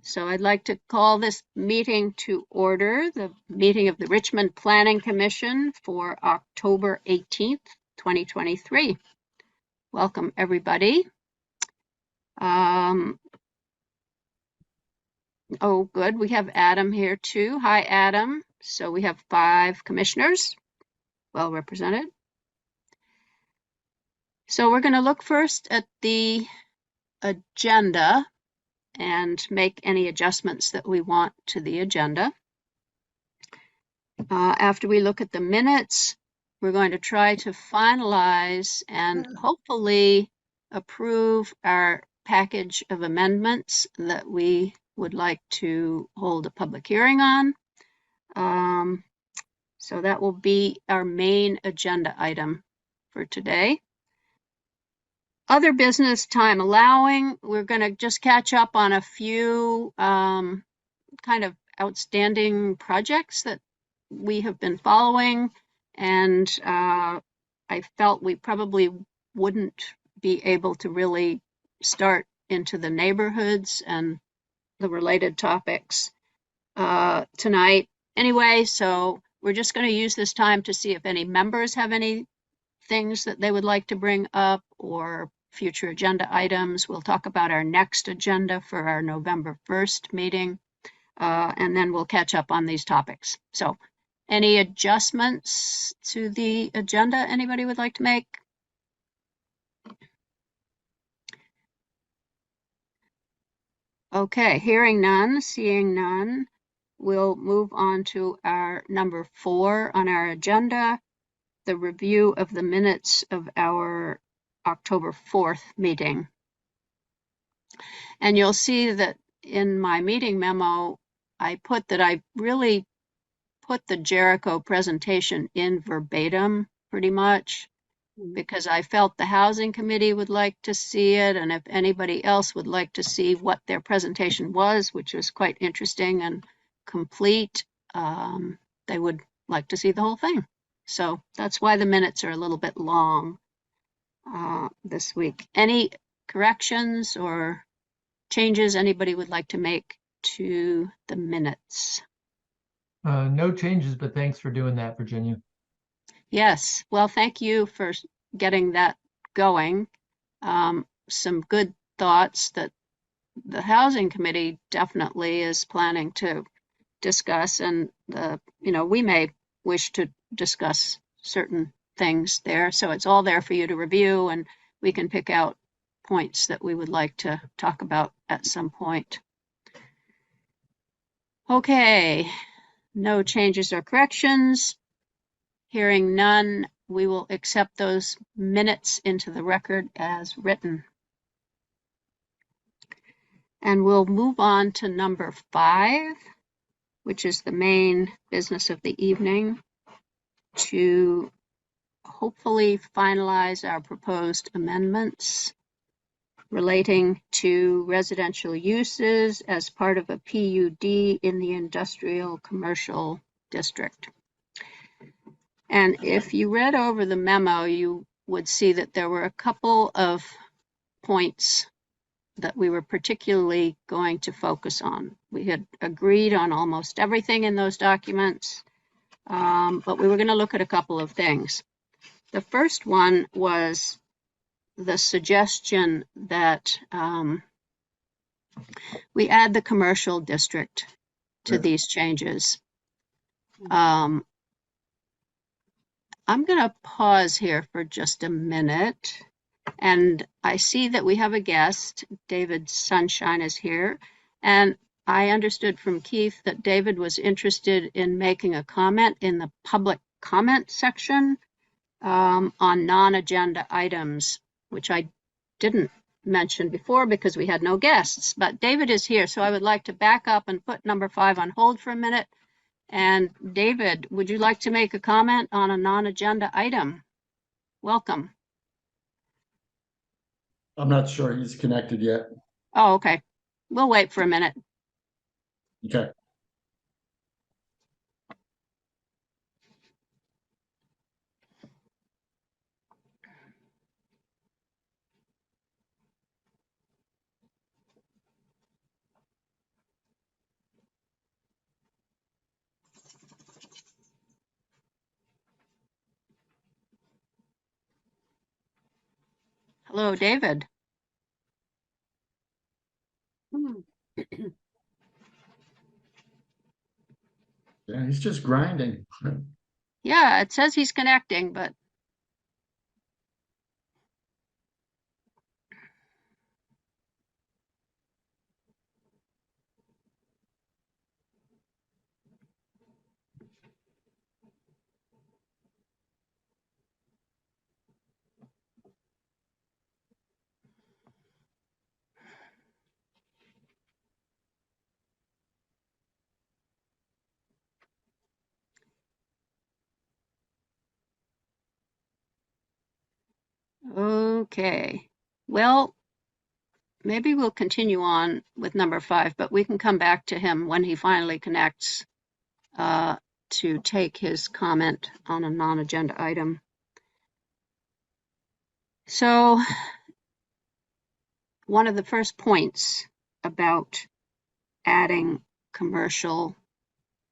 So I'd like to call this meeting to order, the meeting of the Richmond Planning Commission for October 18th, 2023. Welcome, everybody. Oh, good. We have Adam here too. Hi, Adam. So we have 5 commissioners, well represented. So we're going to look first at the agenda and make any adjustments that we want to the agenda. After we look at the minutes, we're going to try to finalize and hopefully approve our package of amendments that we would like to hold a public hearing on. So that will be our main agenda item for today. Other business time allowing, we're going to just catch up on a few kind of outstanding projects that we have been following, and I felt we probably wouldn't be able to really start into the neighborhoods and the related topics tonight anyway, so we're just going to use this time to see if any members have any things that they would like to bring up or future agenda items. We'll talk about our next agenda for our November 1st meeting, and then we'll catch up on these topics. So any adjustments to the agenda anybody would like to make? Okay, hearing none, seeing none, we'll move on to our number 4 on our agenda, the review of the minutes of our October 4th meeting. And you'll see that in my meeting memo, I put that I really put the Jericho presentation in verbatim pretty much because I felt the housing committee would like to see it, and if anybody else would like to see what their presentation was, which was quite interesting and complete, they would like to see the whole thing. So that's why the minutes are a little bit long this week. Any corrections or changes anybody would like to make to the minutes? No changes, but thanks for doing that, Virginia. Yes, well, thank you for getting that going. Some good thoughts that the housing committee definitely is planning to discuss, and we may wish to discuss certain things there. So it's all there for you to review, and we can pick out points that we would like to talk about at some point. Okay, no changes or corrections. Hearing none, we will accept those minutes into the record as written. And we'll move on to number 5, which is the main business of the evening, to hopefully finalize our proposed amendments relating to residential uses as part of a PUD in the industrial commercial district. And if you read over the memo, you would see that there were a couple of points that we were particularly going to focus on. We had agreed on almost everything in those documents, but we were going to look at a couple of things. The first one was the suggestion that we add the commercial district to these changes. I'm going to pause here for just a minute. And I see that we have a guest. David Sunshine is here. And I understood from Keith that David was interested in making a comment in the public comment section on non-agenda items, which I didn't mention before because we had no guests. But David is here, so I would like to back up and put number 5 on hold for a minute. And David, would you like to make a comment on a non-agenda item? Welcome. I'm not sure he's connected yet. Oh, okay. We'll wait for a minute. Okay. Hello, David. Yeah, he's just grinding. Yeah, it says he's connecting, but okay. Well, maybe we'll continue on with number 5, but we can come back to him when he finally connects to take his comment on a non-agenda item. So one of the first points about adding commercial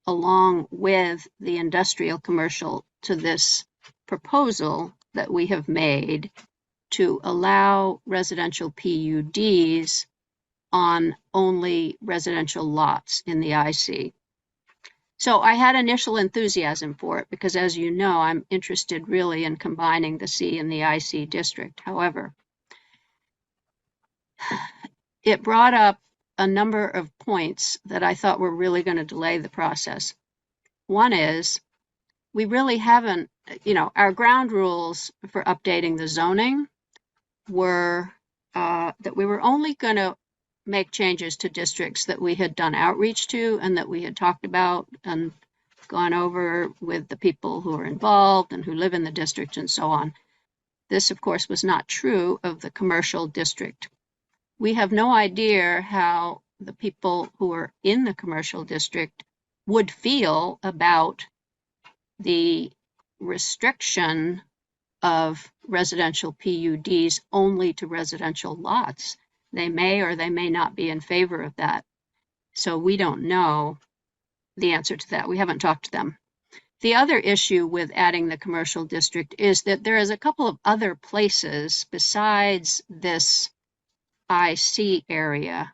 along with the industrial commercial to this proposal that we have made to allow residential PUDs on only residential lots in the IC. So I had initial enthusiasm for it because, as you know, I'm interested really in combining the C and the IC district. However, it brought up a number of points that I thought were really going to delay the process. One is we really haven't, our ground rules for updating the zoning were that we were only going to make changes to districts that we had done outreach to and that we had talked about and gone over with the people who are involved and who live in the district and so on. This, of course, was not true of the commercial district. We have no idea how the people who are in the commercial district would feel about the restriction of residential PUDs only to residential lots. They may or they may not be in favor of that. So we don't know the answer to that. We haven't talked to them. The other issue with adding the commercial district is that there is a couple of other places besides this IC area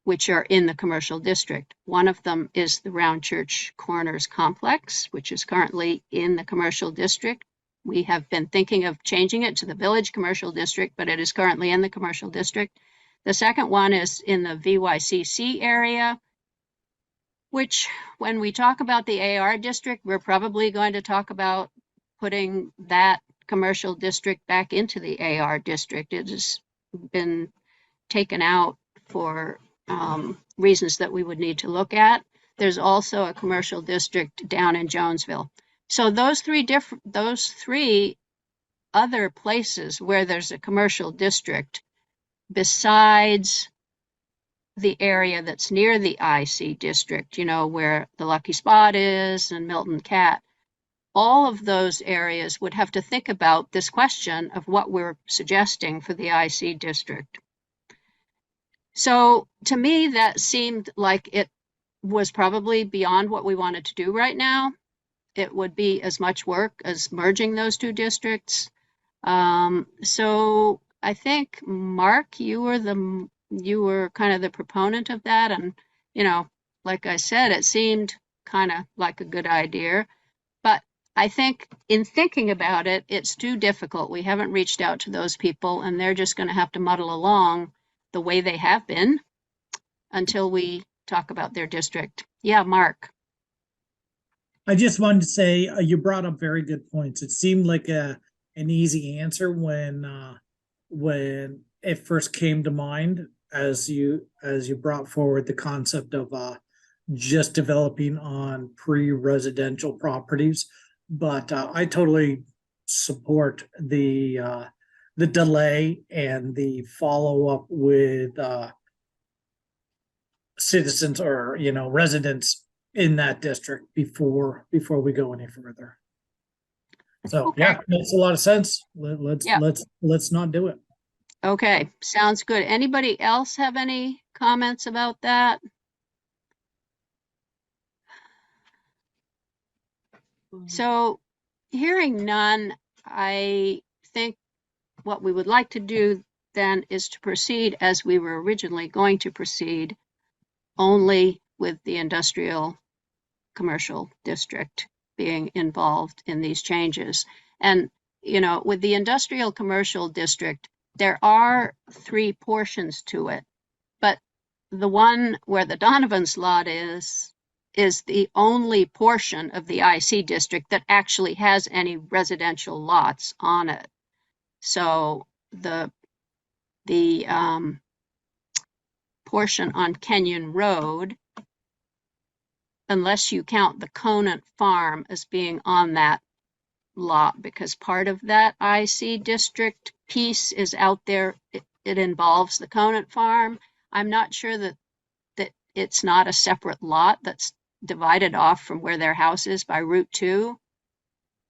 which are in the commercial district. One of them is the Round Church Corners complex, which is currently in the commercial district. We have been thinking of changing it to the Village Commercial District, but it is currently in the commercial district. The second one is in the VYCC area, which when we talk about the AR district, we're probably going to talk about putting that commercial district back into the AR district. It has been taken out for reasons that we would need to look at. There's also a commercial district down in Jonesville. So those three other places where there's a commercial district besides the area that's near the IC district, where the Lucky Spot is and Milton Cat, all of those areas would have to think about this question of what we're suggesting for the IC district. So to me, that seemed like it was probably beyond what we wanted to do right now. It would be as much work as merging those two districts. So I think, Mark, you were kind of the proponent of that. And, like I said, it seemed kind of like a good idea. But I think in thinking about it, it's too difficult. We haven't reached out to those people, and they're just going to have to muddle along the way they have been until we talk about their district. Yeah, Mark. I just wanted to say you brought up very good points. It seemed like an easy answer when it first came to mind as you brought forward the concept of just developing on pre-residential properties. But I totally support the delay and the follow-up with citizens or residents in that district before we go any further. So Okay. yeah, makes a lot of sense. Let's not do it. Okay, sounds good. Anybody else have any comments about that? So hearing none, I think what we would like to do then is to proceed as we were originally going to proceed, only with the industrial commercial district being involved in these changes. And, you know, with the industrial commercial district, there are 3 portions to it, but the one where the Donovan's lot is the only portion of the IC district that actually has any residential lots on it. So the portion on Kenyon Road, unless you count the Conant Farm as being on that lot, because part of that IC district piece is out there, it involves the Conant Farm. I'm not sure that it's not a separate lot that's divided off from where their house is by Route 2.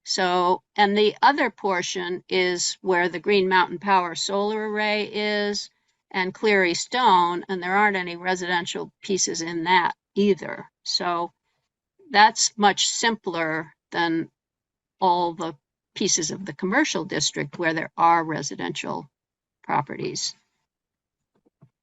So, and the other portion is where the Green Mountain Power solar array is and Cleary Stone, and there aren't any residential pieces in that either. So that's much simpler than all the pieces of the commercial district where there are residential properties.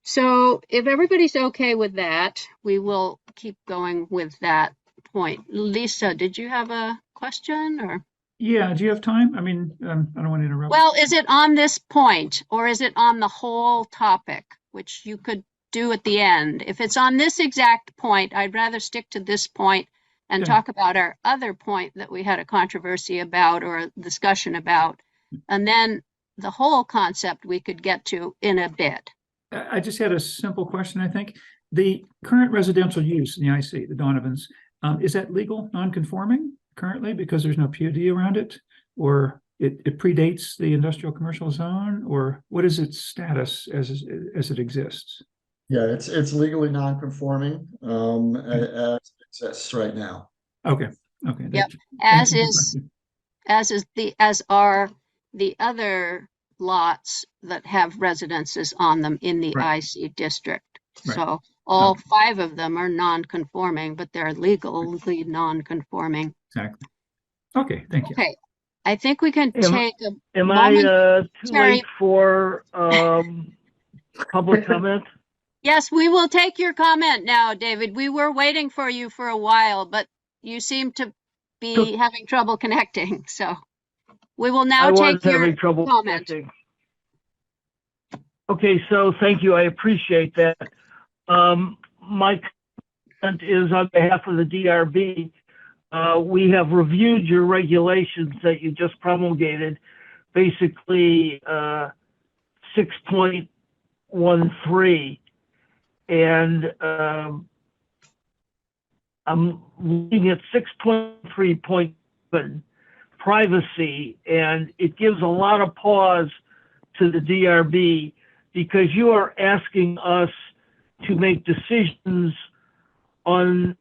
So if everybody's okay with that, we will keep going with that point. Lisa, did you have a question or? Yeah, do you have time? I mean, I don't want to interrupt. Well, is it on this point or is it on the whole topic, which you could do at the end? If it's on this exact point, I'd rather stick to this point and Okay. talk about our other point that we had a controversy about or a discussion about. And then the whole concept we could get to in a bit. I just had a simple question, I think. The current residential use in the IC, the Donovans, is that legal, non-conforming currently because there's no POD around it? Or it predates the industrial commercial zone? Or what is its status as it exists? Yeah, it's legally non-conforming as it exists right now. Okay, okay. Yep. That's As are the other lots that have residences on them in the Right. IC district. Right. So all 5 of them are non-conforming, but they're legally non-conforming. Exactly. Okay, thank you. Okay, I think we can take a Am moment. I too Terry. late for public comment? Yes, we will take your comment now, David. We were waiting for you for a while, but you seem to be having trouble connecting, so we will now I was take your having trouble comment. connecting. Okay, so thank you. I appreciate that. My comment is on behalf of the DRB. We have reviewed your regulations that you just promulgated, basically 6.13. And I'm looking at 6.3.7, privacy, and it gives a lot of pause to the DRB because you are asking us to make decisions on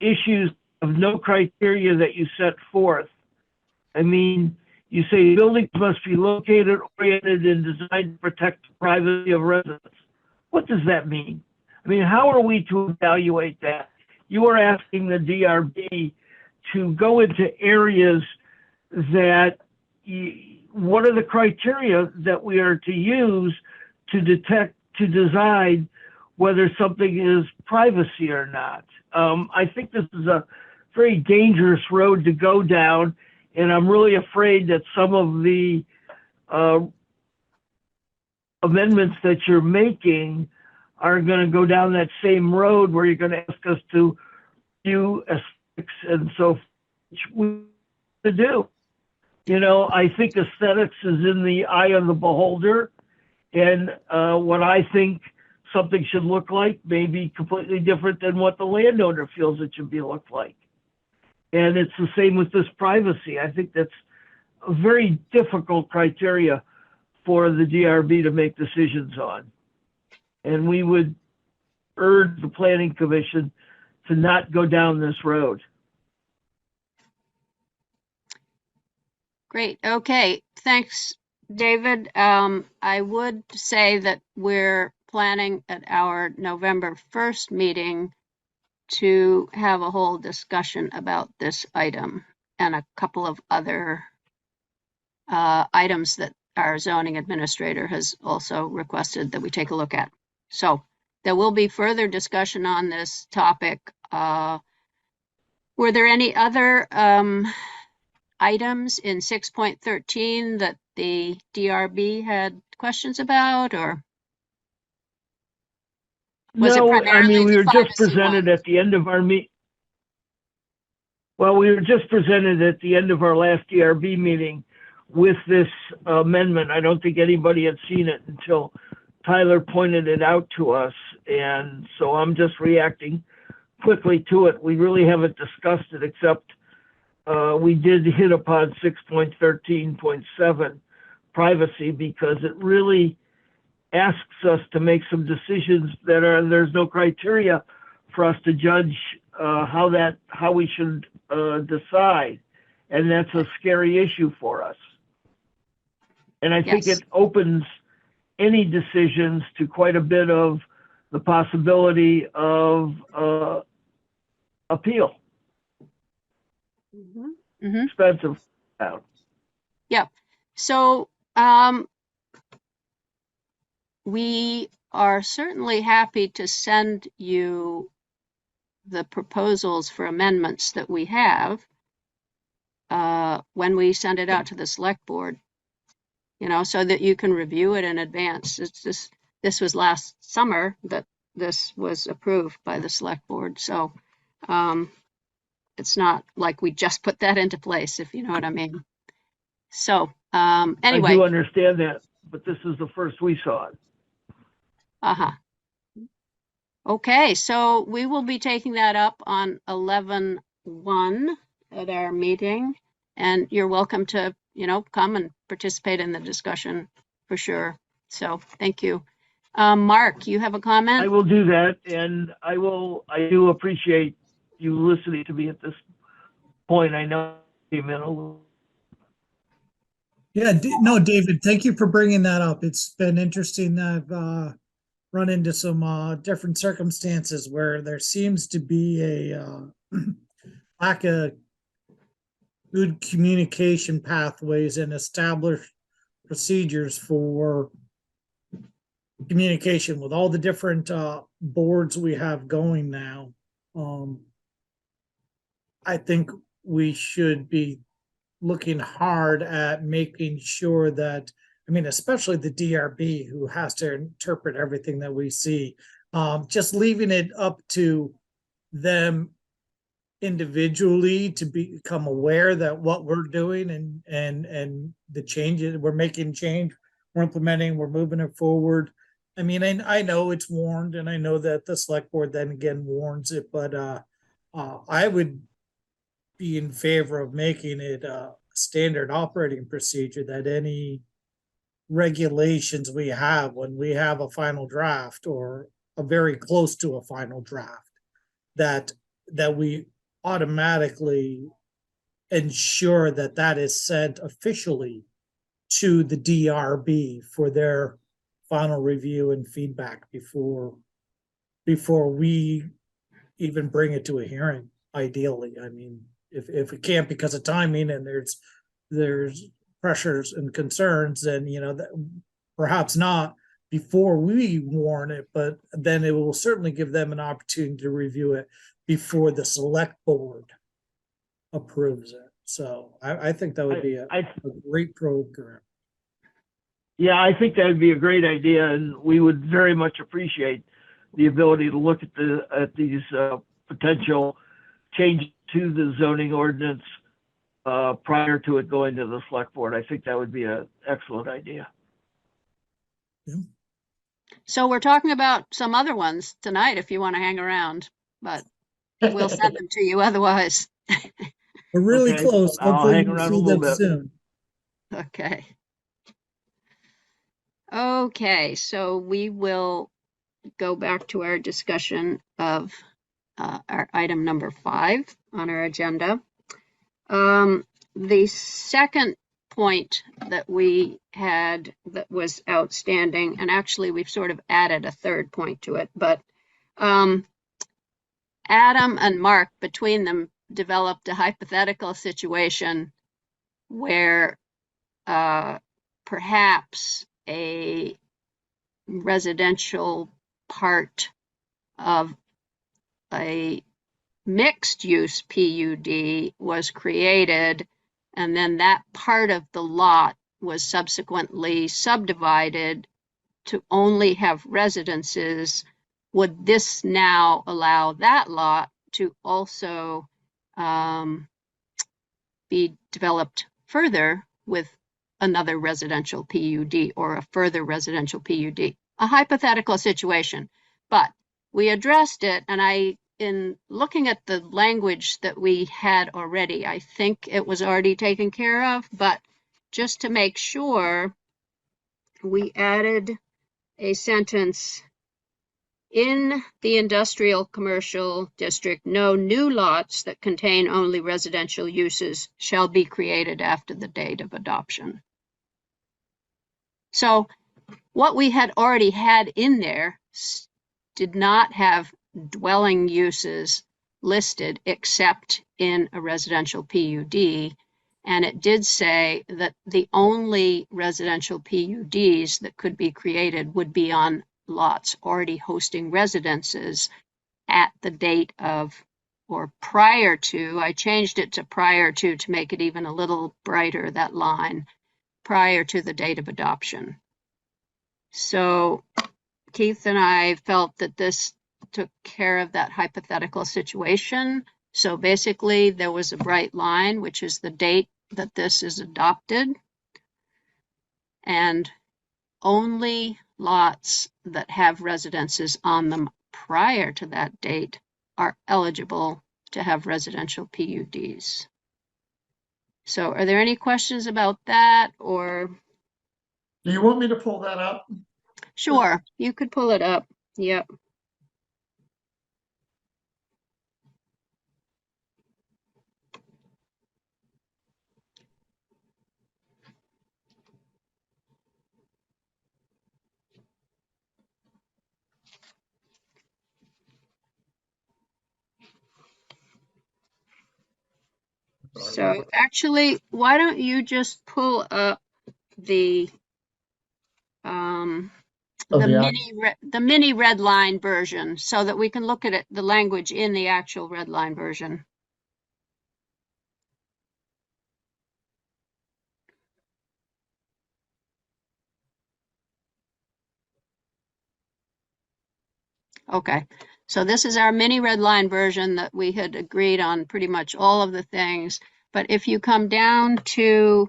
issues of no criteria that you set forth. I mean, you say buildings must be located, oriented, and designed to protect the privacy of residents. What does that mean? I mean, how are we to evaluate that? You are asking the DRB to go into areas that, what are the criteria that we are to use to decide whether something is privacy or not? I think this is a very dangerous road to go down, and I'm really afraid that some of the amendments that you're making are going to go down that same road where you're going to ask us to do aesthetics and so forth, which we to do. You know, I think aesthetics is in the eye of the beholder, and what I think something should look like may be completely different than what the landowner feels it should look like. And it's the same with this privacy. I think that's a very difficult criteria for the DRB to make decisions on. And we would urge the Planning Commission to not go down this road. Great. Okay. Thanks, David. I would say that we're planning at our November 1st meeting to have a whole discussion about this item and a couple of other items that our zoning administrator has also requested that we take a look at. So there will be further discussion on this topic. Were there any other items in 6.13 that the DRB had questions about, or? Was it No, I primarily mean, we the were just privacy presented one? at the end of our Well, we were just presented at the end of our last DRB meeting with this amendment. I don't think anybody had seen it until Tyler pointed it out to us. And so I'm just reacting quickly to it. We really haven't discussed it, except we did hit upon 6.13.7 privacy, because it really asks us to make some decisions that there's no criteria for us to judge how we should decide. And that's a scary issue for us. And I think Yes. it opens any decisions to quite a bit of the possibility of appeal. Mhm. Mhm. Expensive out. So, we are certainly happy to send you the proposals for amendments that we have when we send it out to the select board, so that you can review it in advance. This was last summer that this was approved by the select board. So, it's not like we just put that into place, if you know what I mean. So, I anyway. do understand that, but this is the first we saw it. Uh-huh. Okay, so we will be taking that up on 11/1 at our meeting, and you're welcome to, come and participate in the discussion for sure. So thank you. Mark, you have a comment? I will do that, and I do appreciate you listening to me at this point. I know you meant a little. Yeah, no, David, thank you for bringing that up. It's been interesting. I've run into some different circumstances where there seems to be a lack of good communication pathways and established procedures for communication with all the different boards we have going now. I think we should be looking hard at making sure that, especially the DRB, who has to interpret everything that we see, just leaving it up to them individually to become aware that what we're doing and the changes we're making, we're implementing, we're moving it forward. I know it's warned, and I know that the select board then again warns it, but I would be in favor of making it a standard operating procedure that any regulations we have when we have a final draft or a very close to a final draft, that we automatically ensure that that is sent officially to the DRB for their final review and feedback before we even bring it to a hearing, ideally. If it can't because of timing and there's pressures and concerns, then that perhaps not before we warn it, but then it will certainly give them an opportunity to review it before the select board approves it. So I think that would be a great program. Yeah, I think that would be a great idea, and we would very much appreciate the ability to look at these potential changes to the zoning ordinance prior to it going to the select board. I think that would be an excellent idea. Yeah. So we're talking about some other ones tonight if you want to hang around, but we'll send them to you otherwise. We're really Okay, close. I'll Hopefully hang we'll around a see little them bit. soon. Okay. Okay, so we will go back to our discussion of our item number 5 on our agenda. The second point that we had that was outstanding, and actually we've sort of added a third point to it, but Adam and Mark, between them, developed a hypothetical situation where perhaps a residential part of a mixed use PUD was created, and then that part of the lot was subsequently subdivided to only have residences, would this now allow that lot to also be developed further with another residential PUD or a further residential PUD? A hypothetical situation, but we addressed it, and in looking at the language that we had already, I think it was already taken care of, but just to make sure, we added a sentence: in the industrial commercial district, no new lots that contain only residential uses shall be created after the date of adoption. So what we had already had in there did not have dwelling uses listed except in a residential PUD. And it did say that the only residential PUDs that could be created would be on lots already hosting residences at the date of, or prior to, I changed it to prior to make it even a little brighter, that line, prior to the date of adoption. So Keith and I felt that this took care of that hypothetical situation. So basically there was a bright line, which is the date that this is adopted, and only lots that have residences on them prior to that date are eligible to have residential PUDs. So are there any questions about that, or? Do you want me to pull that up? Sure, you could pull it up. Yep. So actually, why don't you just pull up the mini red line version so that we can look at it, the language in the actual red line version. Okay, so this is our mini red line version that we had agreed on pretty much all of the things. But if you come down to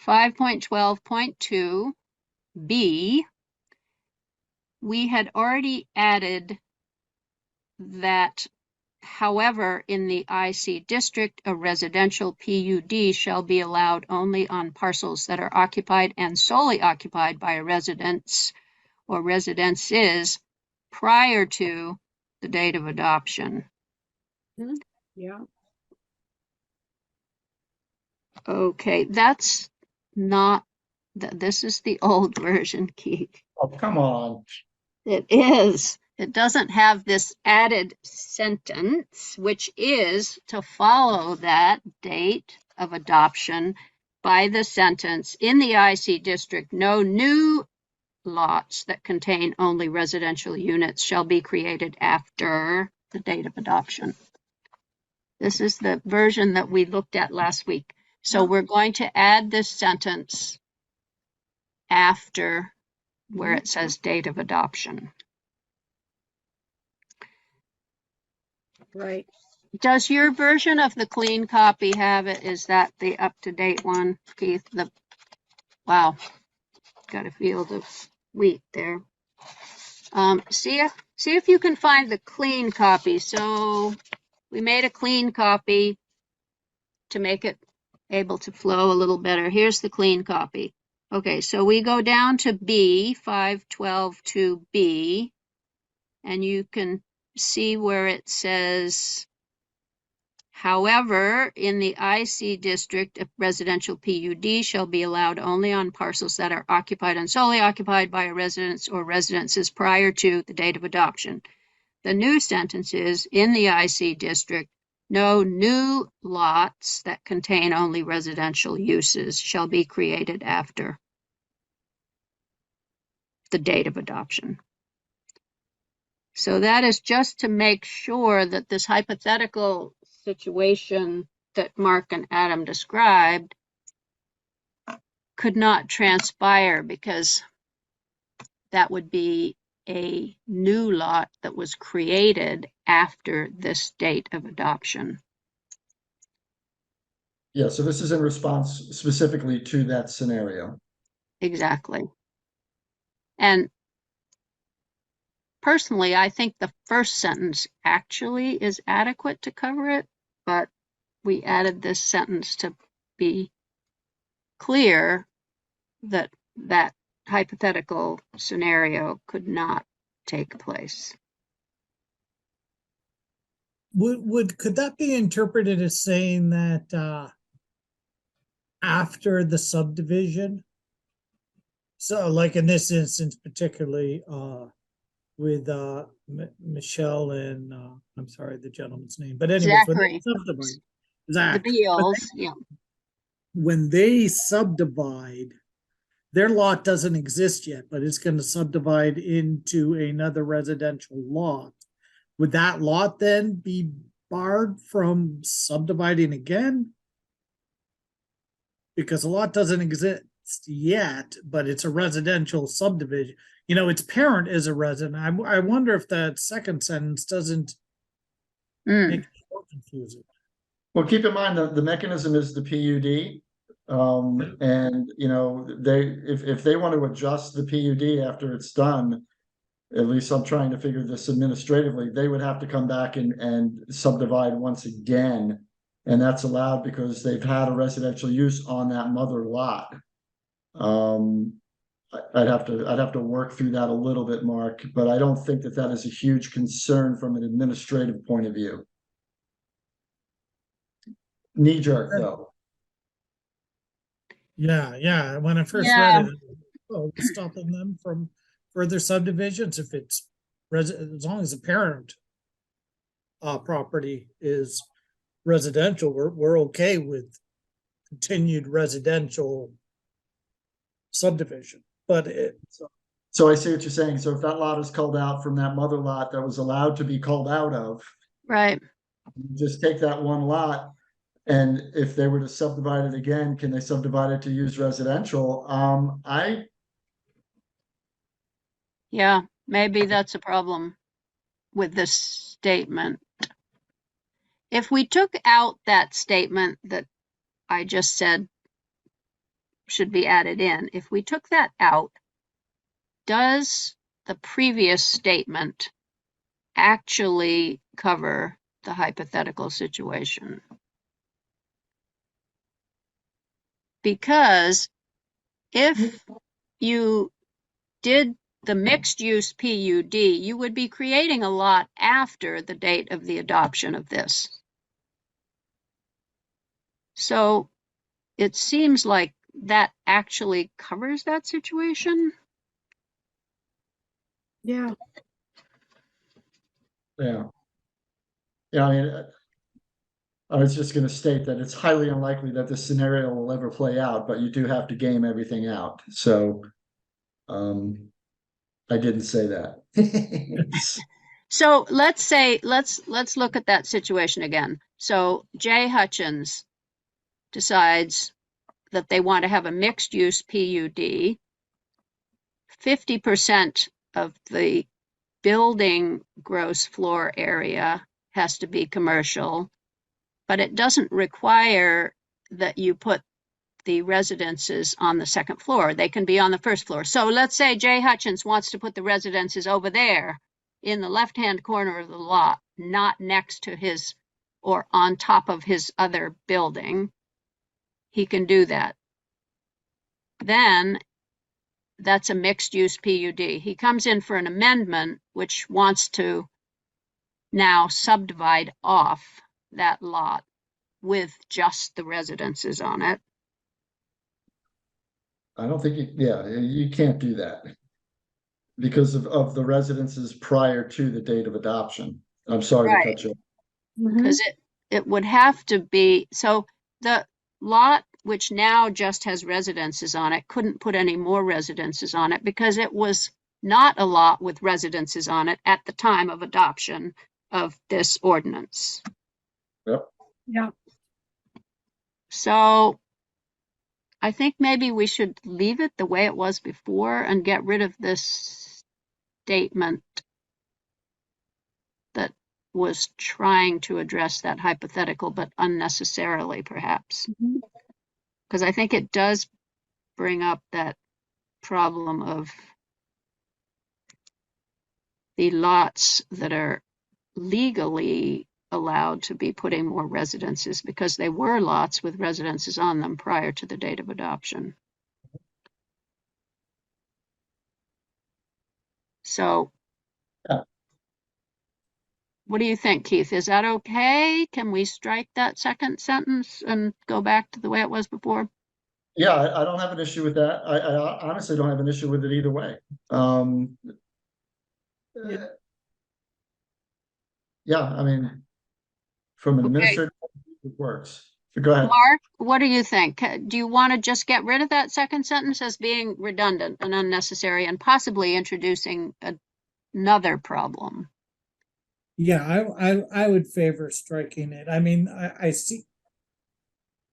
5.12.2b, we had already added that, however, in the IC district, a residential PUD shall be allowed only on parcels that are occupied and solely occupied by a residence or residences prior to the date of adoption. Yeah. Okay, that's not, this is the old version, Keith. Oh, come on. It is. It doesn't have this added sentence, which is to follow that date of adoption by the sentence, in the IC district, no new lots that contain only residential units shall be created after the date of adoption. This is the version that we looked at last week. So we're going to add this sentence after where it says date of adoption. Right. Does your version of the clean copy have it? Is that the up-to-date one, Keith? Wow, got a field of wheat there. See if you can find the clean copy. So we made a clean copy to make it able to flow a little better. Here's the clean copy. Okay, so we go down to B, 5.12.2b, and you can see where it says, however, in the IC district, a residential PUD shall be allowed only on parcels that are occupied and solely occupied by a residence or residences prior to the date of adoption. The new sentence is, in the IC district, no new lots that contain only residential uses shall be created after. the date of adoption. So that is just to make sure that this hypothetical situation that Mark and Adam described could not transpire, because that would be a new lot that was created after this date of adoption. Yeah, so this is in response specifically to that scenario. Exactly. And personally, I think the first sentence actually is adequate to cover it, but we added this sentence to be clear that that hypothetical scenario could not take place. Could that be interpreted as saying that after the subdivision? So like in this instance, particularly with Michelle and I'm sorry, the gentleman's name, but anyways, when they Zachary. subdivide, The Zach, Beals, yeah. when they subdivide, their lot doesn't exist yet, but it's going to subdivide into another residential lot. Would that lot then be barred from subdividing again? Because the lot doesn't exist yet, but it's a residential subdivision. You know, its parent is a resident. I wonder if that second sentence doesn't make it more confusing. Well, keep in mind that the mechanism is the PUD. And you know, if they want to adjust the PUD after it's done, at least I'm trying to figure this administratively, they would have to come back and subdivide once again. And that's allowed because they've had a residential use on that mother lot. I'd have to work through that a little bit, Mark, but I don't think that is a huge concern from an administrative point of view. Knee jerk though. Yeah. When I first read it, stopping them from further subdivisions if it's as long as the parent property is residential, we're okay with continued residential subdivision. But so I see what you're saying. So if that lot is culled out from that mother lot that was allowed to be culled out of, Right. just take that one lot. And if they were to subdivide it again, can they subdivide it to use residential? Yeah, maybe that's a problem with this statement. If we took out that statement that I just said should be added in, if we took that out, does the previous statement actually cover the hypothetical situation? Because if you did the mixed use PUD, you would be creating a lot after the date of the adoption of this. So it seems like that actually covers that situation. Yeah. Yeah. I mean, I was just going to state that it's highly unlikely that this scenario will ever play out, but you do have to game everything out. So, I didn't say that. So let's look at that situation again. So Jay Hutchins decides that they want to have a mixed use PUD. 50% of the building gross floor area has to be commercial, but it doesn't require that you put the residences on the second floor. They can be on the first floor. So let's say Jay Hutchins wants to put the residences over there in the left-hand corner of the lot, not next to his or on top of his other building. He can do that. Then that's a mixed-use PUD. He comes in for an amendment which wants to now subdivide off that lot with just the residences on it. I don't think you can't do that because of the residences prior to the date of adoption. I'm sorry to cut you off. Because it would have to be, so the lot which now just has residences on it couldn't put any more residences on it because it was not a lot with residences on it at the time of adoption of this ordinance. Yep. Yeah. So I think maybe we should leave it the way it was before and get rid of this statement that was trying to address that hypothetical, but unnecessarily, perhaps. Mhm. Because I think it does bring up that problem of the lots that are legally allowed to be putting more residences because they were lots with residences on them prior to the date of adoption. So, Yeah. what do you think, Keith? Is that okay? Can we strike that second sentence and go back to the way it was before? Yeah, I don't have an issue with that. I honestly don't have an issue with it either way. Yeah. Yeah, I mean, from an Okay. administrative, point of view, it works. So go ahead. Mark, what do you think? Do you want to just get rid of that second sentence as being redundant and unnecessary and possibly introducing another problem? Yeah, I would favor striking it. I mean, I see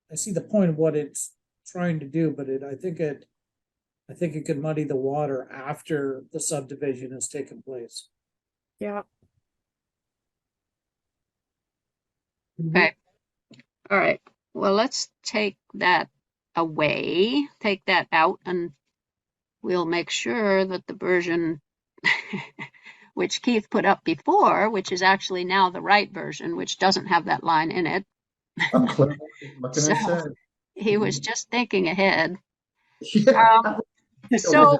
the point of what it's trying to do, but I think it could muddy the water after the subdivision has taken place. Yeah. Okay. All right. Well, let's take that away, take that out, and we'll make sure that the version which Keith put up before, which is actually now the right version, which doesn't have that line in it. I'm clear. What can I So say? he was just thinking ahead. Yeah. So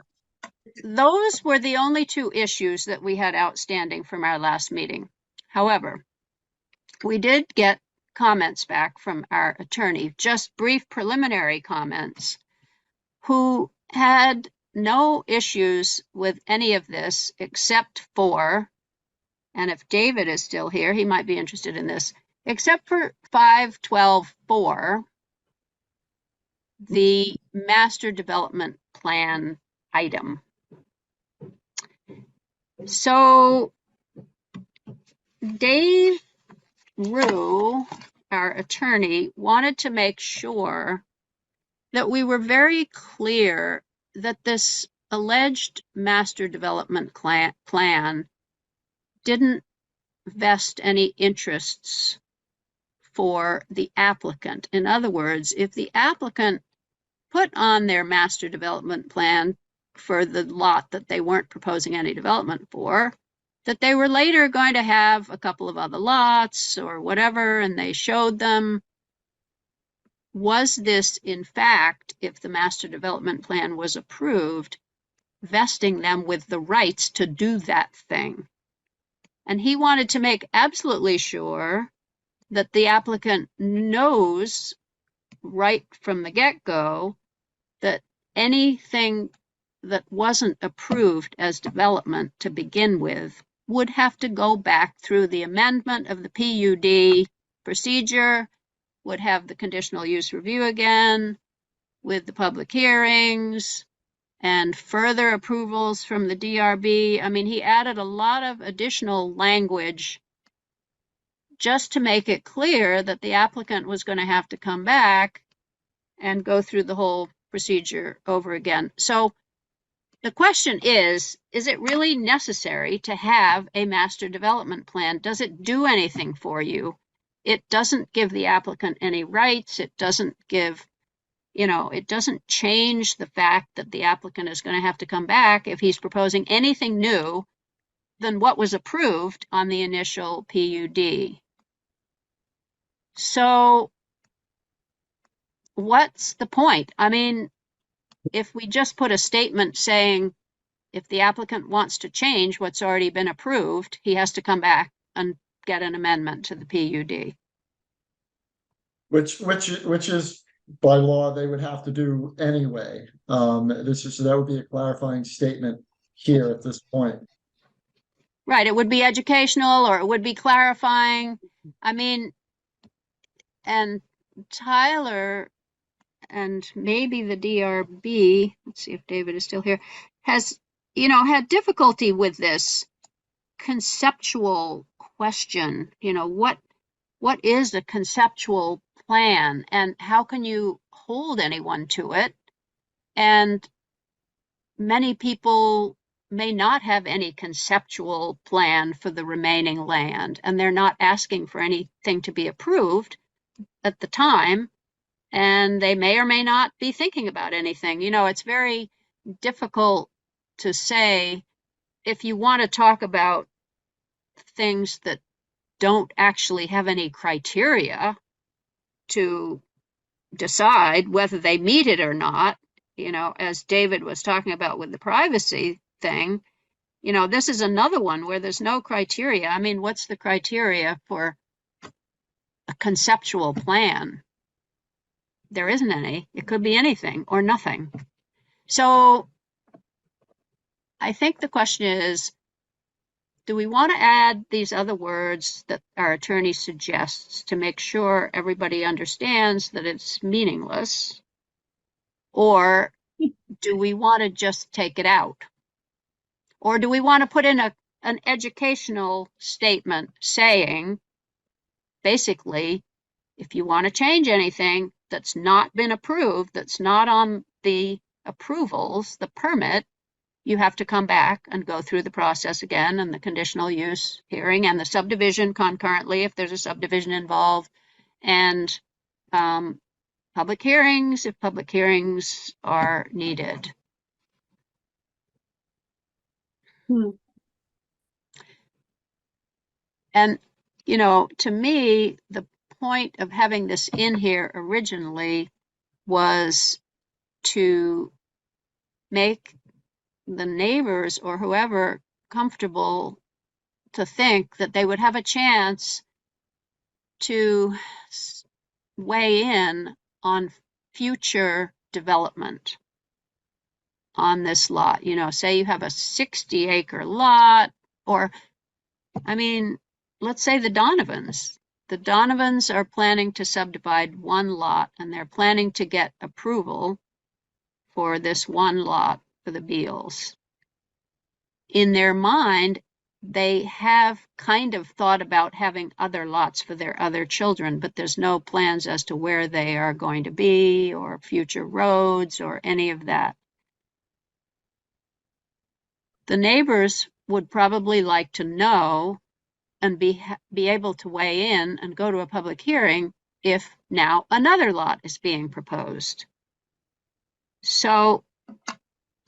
those were the only two issues that we had outstanding from our last meeting. However, we did get comments back from our attorney, just brief preliminary comments, who had no issues with any of this except for, and if David is still here, he might be interested in this, except for 512.4, the master development plan item. So Dave Rue, our attorney, wanted to make sure that we were very clear that this alleged master development plan didn't vest any interests for the applicant. In other words, if the applicant put on their master development plan for the lot that they weren't proposing any development for, that they were later going to have a couple of other lots or whatever, and they showed them. Was this, in fact, if the master development plan was approved, vesting them with the rights to do that thing? And he wanted to make absolutely sure that the applicant knows right from the get-go that anything that wasn't approved as development to begin with would have to go back through the amendment of the PUD procedure, would have the conditional use review again with the public hearings and further approvals from the DRB. I mean, he added a lot of additional language just to make it clear that the applicant was going to have to come back and go through the whole procedure over again. So the question is it really necessary to have a master development plan? Does it do anything for you? It doesn't give the applicant any rights. It doesn't give, it doesn't change the fact that the applicant is going to have to come back if he's proposing anything new than what was approved on the initial PUD. So what's the point? I mean, if we just put a statement saying if the applicant wants to change what's already been approved, he has to come back and get an amendment to the PUD. Which is by law they would have to do anyway. That would be a clarifying statement here at this point. Right, it would be educational or it would be clarifying. I mean, and Tyler and maybe the DRB, let's see if David is still here, has had difficulty with this conceptual question. What is a conceptual plan, and how can you hold anyone to it? And many people may not have any conceptual plan for the remaining land, and they're not asking for anything to be approved at the time, and they may or may not be thinking about anything. It's very difficult to say if you want to talk about things that don't actually have any criteria to decide whether they meet it or not, as David was talking about with the privacy thing, this is another one where there's no criteria. I mean, what's the criteria for a conceptual plan? There isn't any. It could be anything or nothing. So I think the question is, do we want to add these other words that our attorney suggests to make sure everybody understands that it's meaningless? Or do we want to just take it out? Or do we want to put in an educational statement saying, basically, if you want to change anything that's not been approved, that's not on the approvals, the permit, you have to come back and go through the process again, and the conditional use hearing and the subdivision concurrently if there's a subdivision involved, and public hearings if public hearings are needed. And, to me, the point of having this in here originally was to make the neighbors or whoever comfortable to think that they would have a chance to weigh in on future development on this lot. Say you have a 60-acre lot, or, let's say the Donovans. The Donovans are planning to subdivide one lot, and they're planning to get approval for this one lot for the Beals. In their mind, they have kind of thought about having other lots for their other children, but there's no plans as to where they are going to be or future roads or any of that. The neighbors would probably like to know and be able to weigh in and go to a public hearing if now another lot is being proposed. So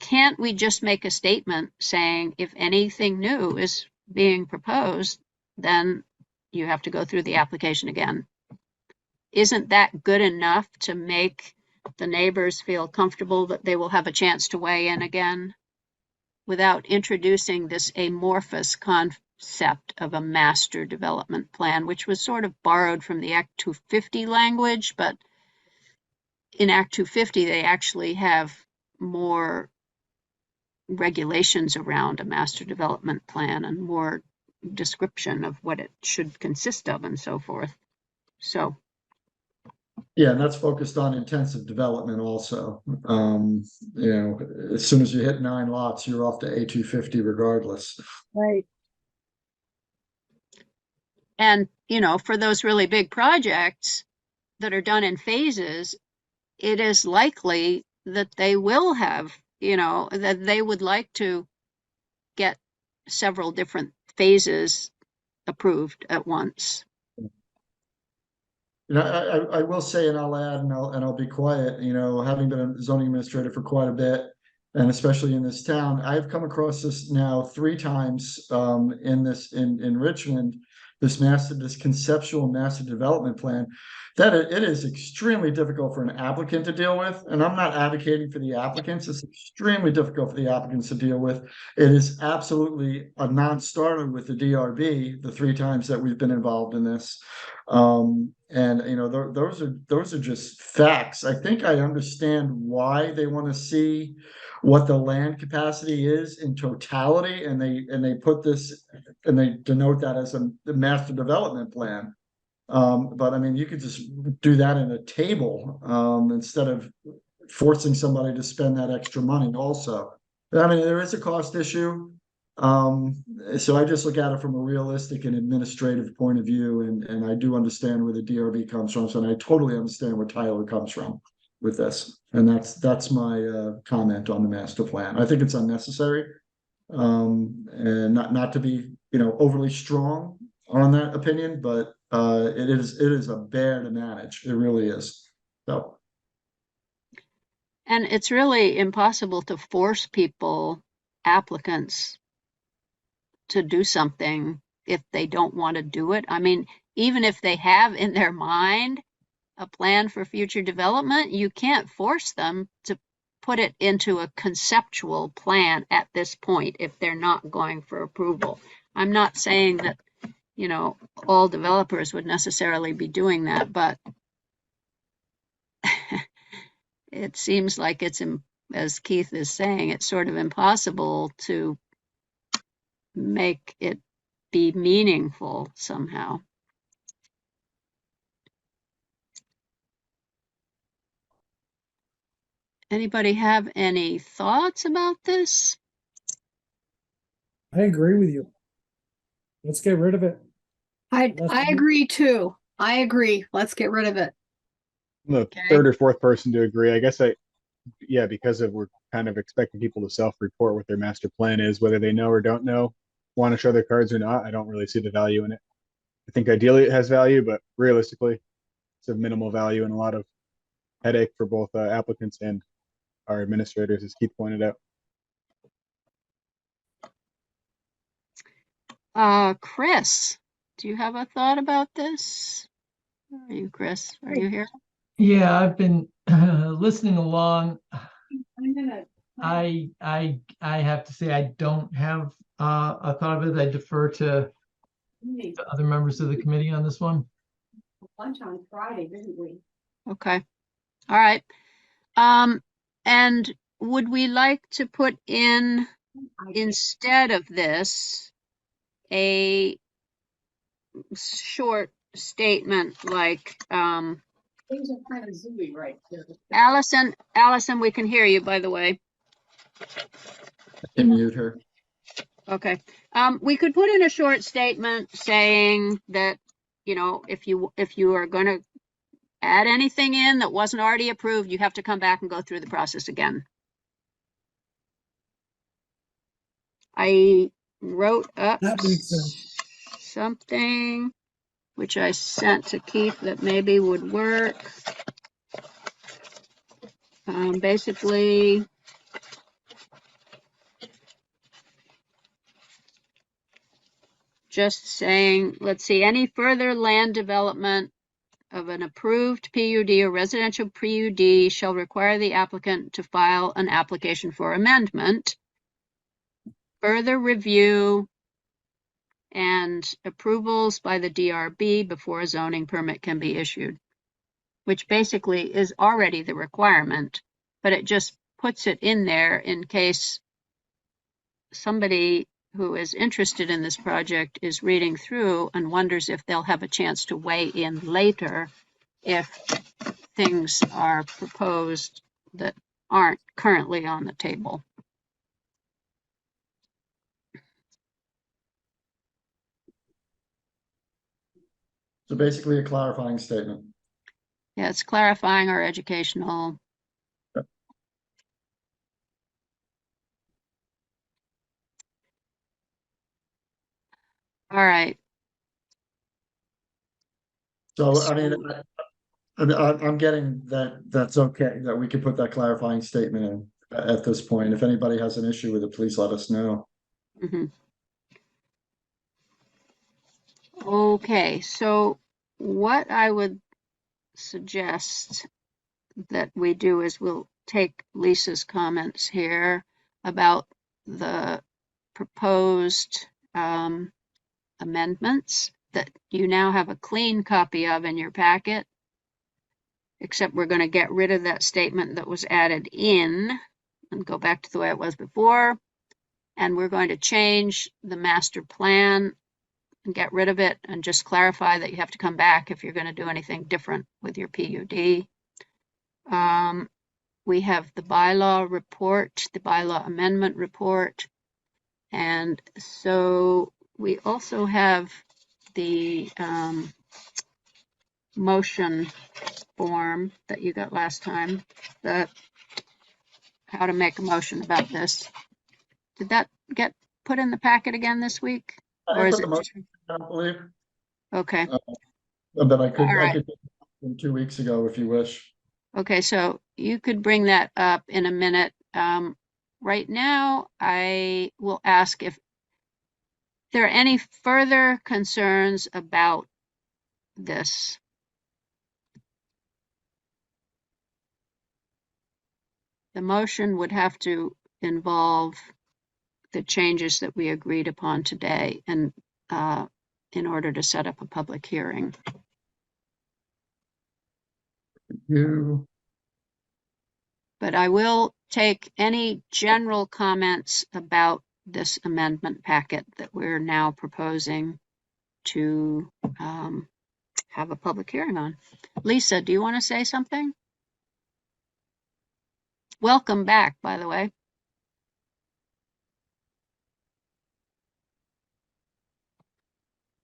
can't we just make a statement saying if anything new is being proposed, then you have to go through the application again? Isn't that good enough to make the neighbors feel comfortable that they will have a chance to weigh in again without introducing this amorphous concept of a master development plan, which was sort of borrowed from the Act 250 language, but in Act 250, they actually have more regulations around a master development plan and more description of what it should consist of and so forth. So Yeah, and that's focused on intensive development also. As soon as you hit 9 lots, you're off to A250 regardless. Right. And, for those really big projects that are done in phases, it is likely that they will have, that they would like to get several different phases approved at once. I will say, and I'll add, and I'll be quiet. Having been a zoning administrator for quite a bit, and especially in this town, I've come across this now 3 times in Richmond. This conceptual master development plan, that it is extremely difficult for an applicant to deal with. And I'm not advocating for the applicants. It's extremely difficult for the applicants to deal with. It is absolutely a non-starter with the DRB, the 3 times that we've been involved in this. Those are just facts. I think I understand why they want to see what the land capacity is in totality, and they put this and they denote that as a master development plan. But you could just do that in a table instead of forcing somebody to spend that extra money also. I mean, there is a cost issue. So I just look at it from a realistic and administrative point of view, and I do understand where the DRB comes from. So and I totally understand where Tyler comes from with this. And that's my comment on the master plan. I think it's unnecessary. And not to be, overly strong on that opinion, but it is a bear to manage. It really is. So And it's really impossible to force applicants to do something if they don't want to do it. I mean, even if they have in their mind a plan for future development, you can't force them to put it into a conceptual plan at this point if they're not going for approval. I'm not saying that, all developers would necessarily be doing that, but it seems like it's, as Keith is saying, it's sort of impossible to make it be meaningful somehow. Anybody have any thoughts about this? I agree with you. Let's get rid of it. I agree too. I agree. Let's get rid of it. I'm the third or fourth person to agree. I guess because we're kind of expecting people to self-report what their master plan is, whether they know or don't know, want to show their cards or not. I don't really see the value in it. I think ideally it has value, but realistically, it's of minimal value and a lot of headache for both applicants and our administrators, as Keith pointed out. Chris, do you have a thought about this? Where are you, Chris? Are you here? Yeah, I've been listening along. I'm gonna. I have to say I don't have a thought of it. I defer to other members of the committee on this one. Lunch on Friday, didn't we? Okay. All right. And would we like to put in, instead of this, a short statement like, Things are kind of zooey right here. Allison, we can hear you, by the way. I can mute her. Okay. We could put in a short statement saying that, if you are going to add anything in that wasn't already approved, you have to come back and go through the process again. I wrote up something which I sent to Keith that maybe would work. Basically, just saying, let's see, any further land development of an approved PUD or residential PUD shall require the applicant to file an application for amendment, further review, and approvals by the DRB before a zoning permit can be issued, which basically is already the requirement, but it just puts it in there in case somebody who is interested in this project is reading through and wonders if they'll have a chance to weigh in later if things are proposed that aren't currently on the table. So basically a clarifying statement. Yeah, it's clarifying or educational. All right. So, I mean, I'm getting that that's okay, that we can put that clarifying statement in at this point. If anybody has an issue with it, please let us know. Mm-hmm. Okay, so what I would suggest that we do is we'll take Lisa's comments here about the proposed amendments that you now have a clean copy of in your packet, except we're going to get rid of that statement that was added in and go back to the way it was before. And we're going to change the master plan and get rid of it and just clarify that you have to come back if you're going to do anything different with your PUD. we have the bylaw report, the bylaw amendment report. And so we also have the motion form that you got last time, the how to make a motion about this. Did that get put in the packet again this week? Or is put it the just... motion, I believe, Okay. but I could, All right. I could from 2 weeks ago if you wish. Okay, so you could bring that up in a minute. Right now, I will ask if there are any further concerns about this. The motion would have to involve the changes that we agreed upon today and in order to set up a public hearing. You, But I will take any general comments about this amendment packet that we're now proposing to have a public hearing on. Lisa, do you want to say something? Welcome back, by the way.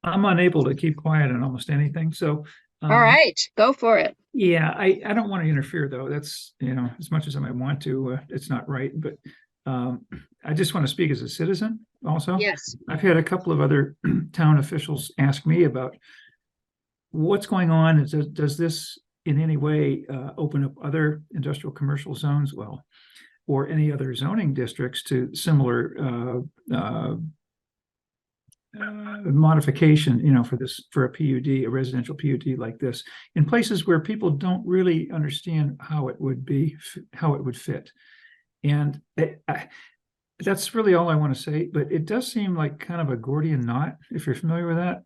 I'm unable to keep quiet on almost anything, so. All right, go for it. Yeah, I don't want to interfere though. That's, as much as I might want to, it's not right, but I just want to speak as a citizen also. Yes. I've had a couple of other town officials ask me about what's going on. Does this in any way open up other industrial commercial zones, well, or any other zoning districts to similar modification, for a PUD, a residential PUD like this, in places where people don't really understand how it would fit. And that's really all I want to say, but it does seem like kind of a Gordian knot, if you're familiar with that.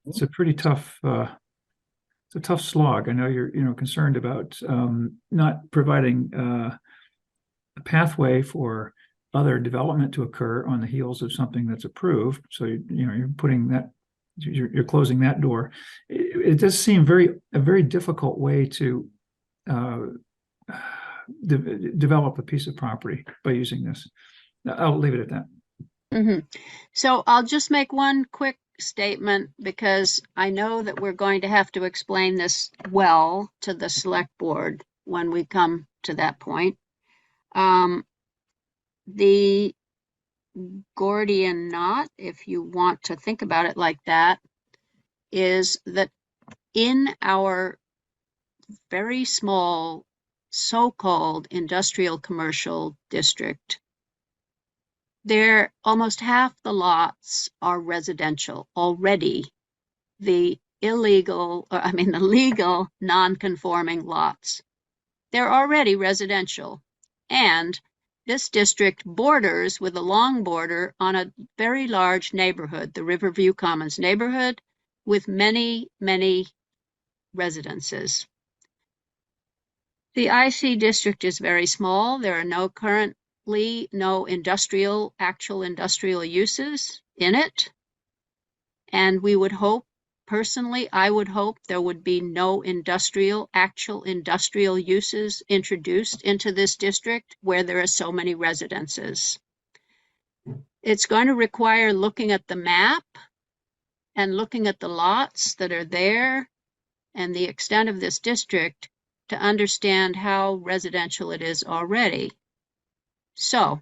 It's a pretty tough, it's a tough slog. I know you're concerned about not providing a pathway for other development to occur on the heels of something that's approved. So you're putting that, you're closing that door. It does seem a very difficult way to develop a piece of property by using this. I'll leave it at that. Mm-hmm. So I'll just make one quick statement because I know that we're going to have to explain this well to the select board when we come to that point. The Gordian knot, if you want to think about it like that, is that in our very small so-called industrial commercial district, there almost half the lots are residential already. The legal non-conforming lots, they're already residential. And this district borders with a long border on a very large neighborhood, the Riverview Commons neighborhood, with many, many residences. The IC district is very small. There are currently no actual industrial uses in it. And we would hope, personally, I would hope there would be no actual industrial uses introduced into this district where there are so many residences. It's going to require looking at the map and looking at the lots that are there and the extent of this district to understand how residential it is already. So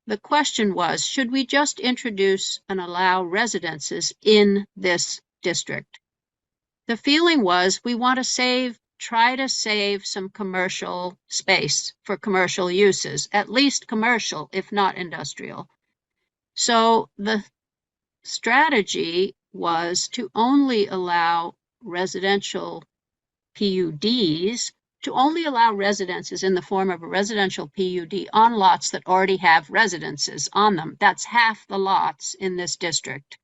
the question was, should we just introduce and allow residences in this district? The feeling was we want to try to save some commercial space for commercial uses, at least commercial, if not industrial. So the strategy was to only allow residential PUDs, to only allow residences in the form of a residential PUD on lots that already have residences on them. That's half the lots in this district.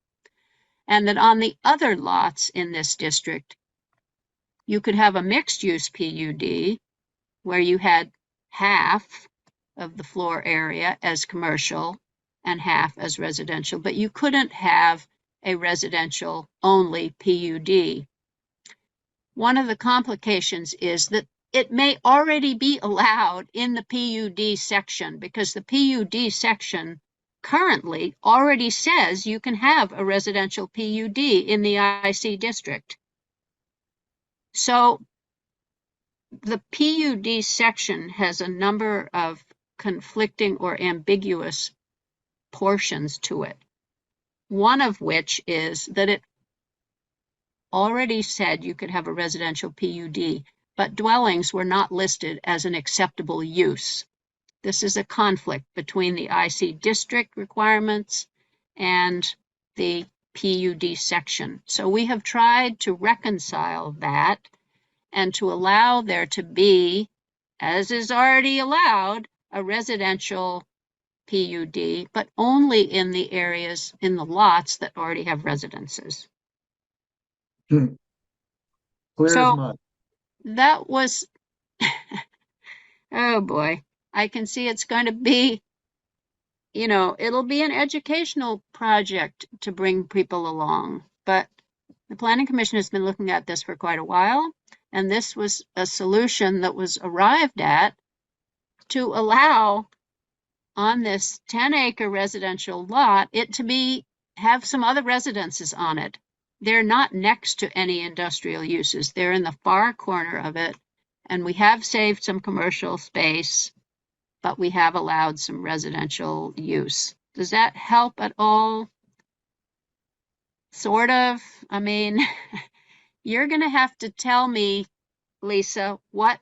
And that on the other lots in this district, you could have a mixed-use PUD where you had half of the floor area as commercial and half as residential, but you couldn't have a residential only PUD. One of the complications is that it may already be allowed in the PUD section, because the PUD section currently already says you can have a residential PUD in the IC district. So the PUD section has a number of conflicting or ambiguous portions to it. One of which is that it already said you could have a residential PUD, but dwellings were not listed as an acceptable use. This is a conflict between the IC district requirements and the PUD section. So we have tried to reconcile that and to allow there to be, as is already allowed, a residential PUD, but only in the areas, in the lots that already have residences. Clear as So mud. that was, oh boy, I can see it's going to be, you know, it'll be an educational project to bring people along, but the Planning Commission has been looking at this for quite a while, and this was a solution that was arrived at to allow on this 10-acre residential lot it to have some other residences on it. They're not next to any industrial uses. They're in the far corner of it, and we have saved some commercial space, but we have allowed some residential use. Does that help at all? Sort of. I mean, you're going to have to tell me, Lisa, what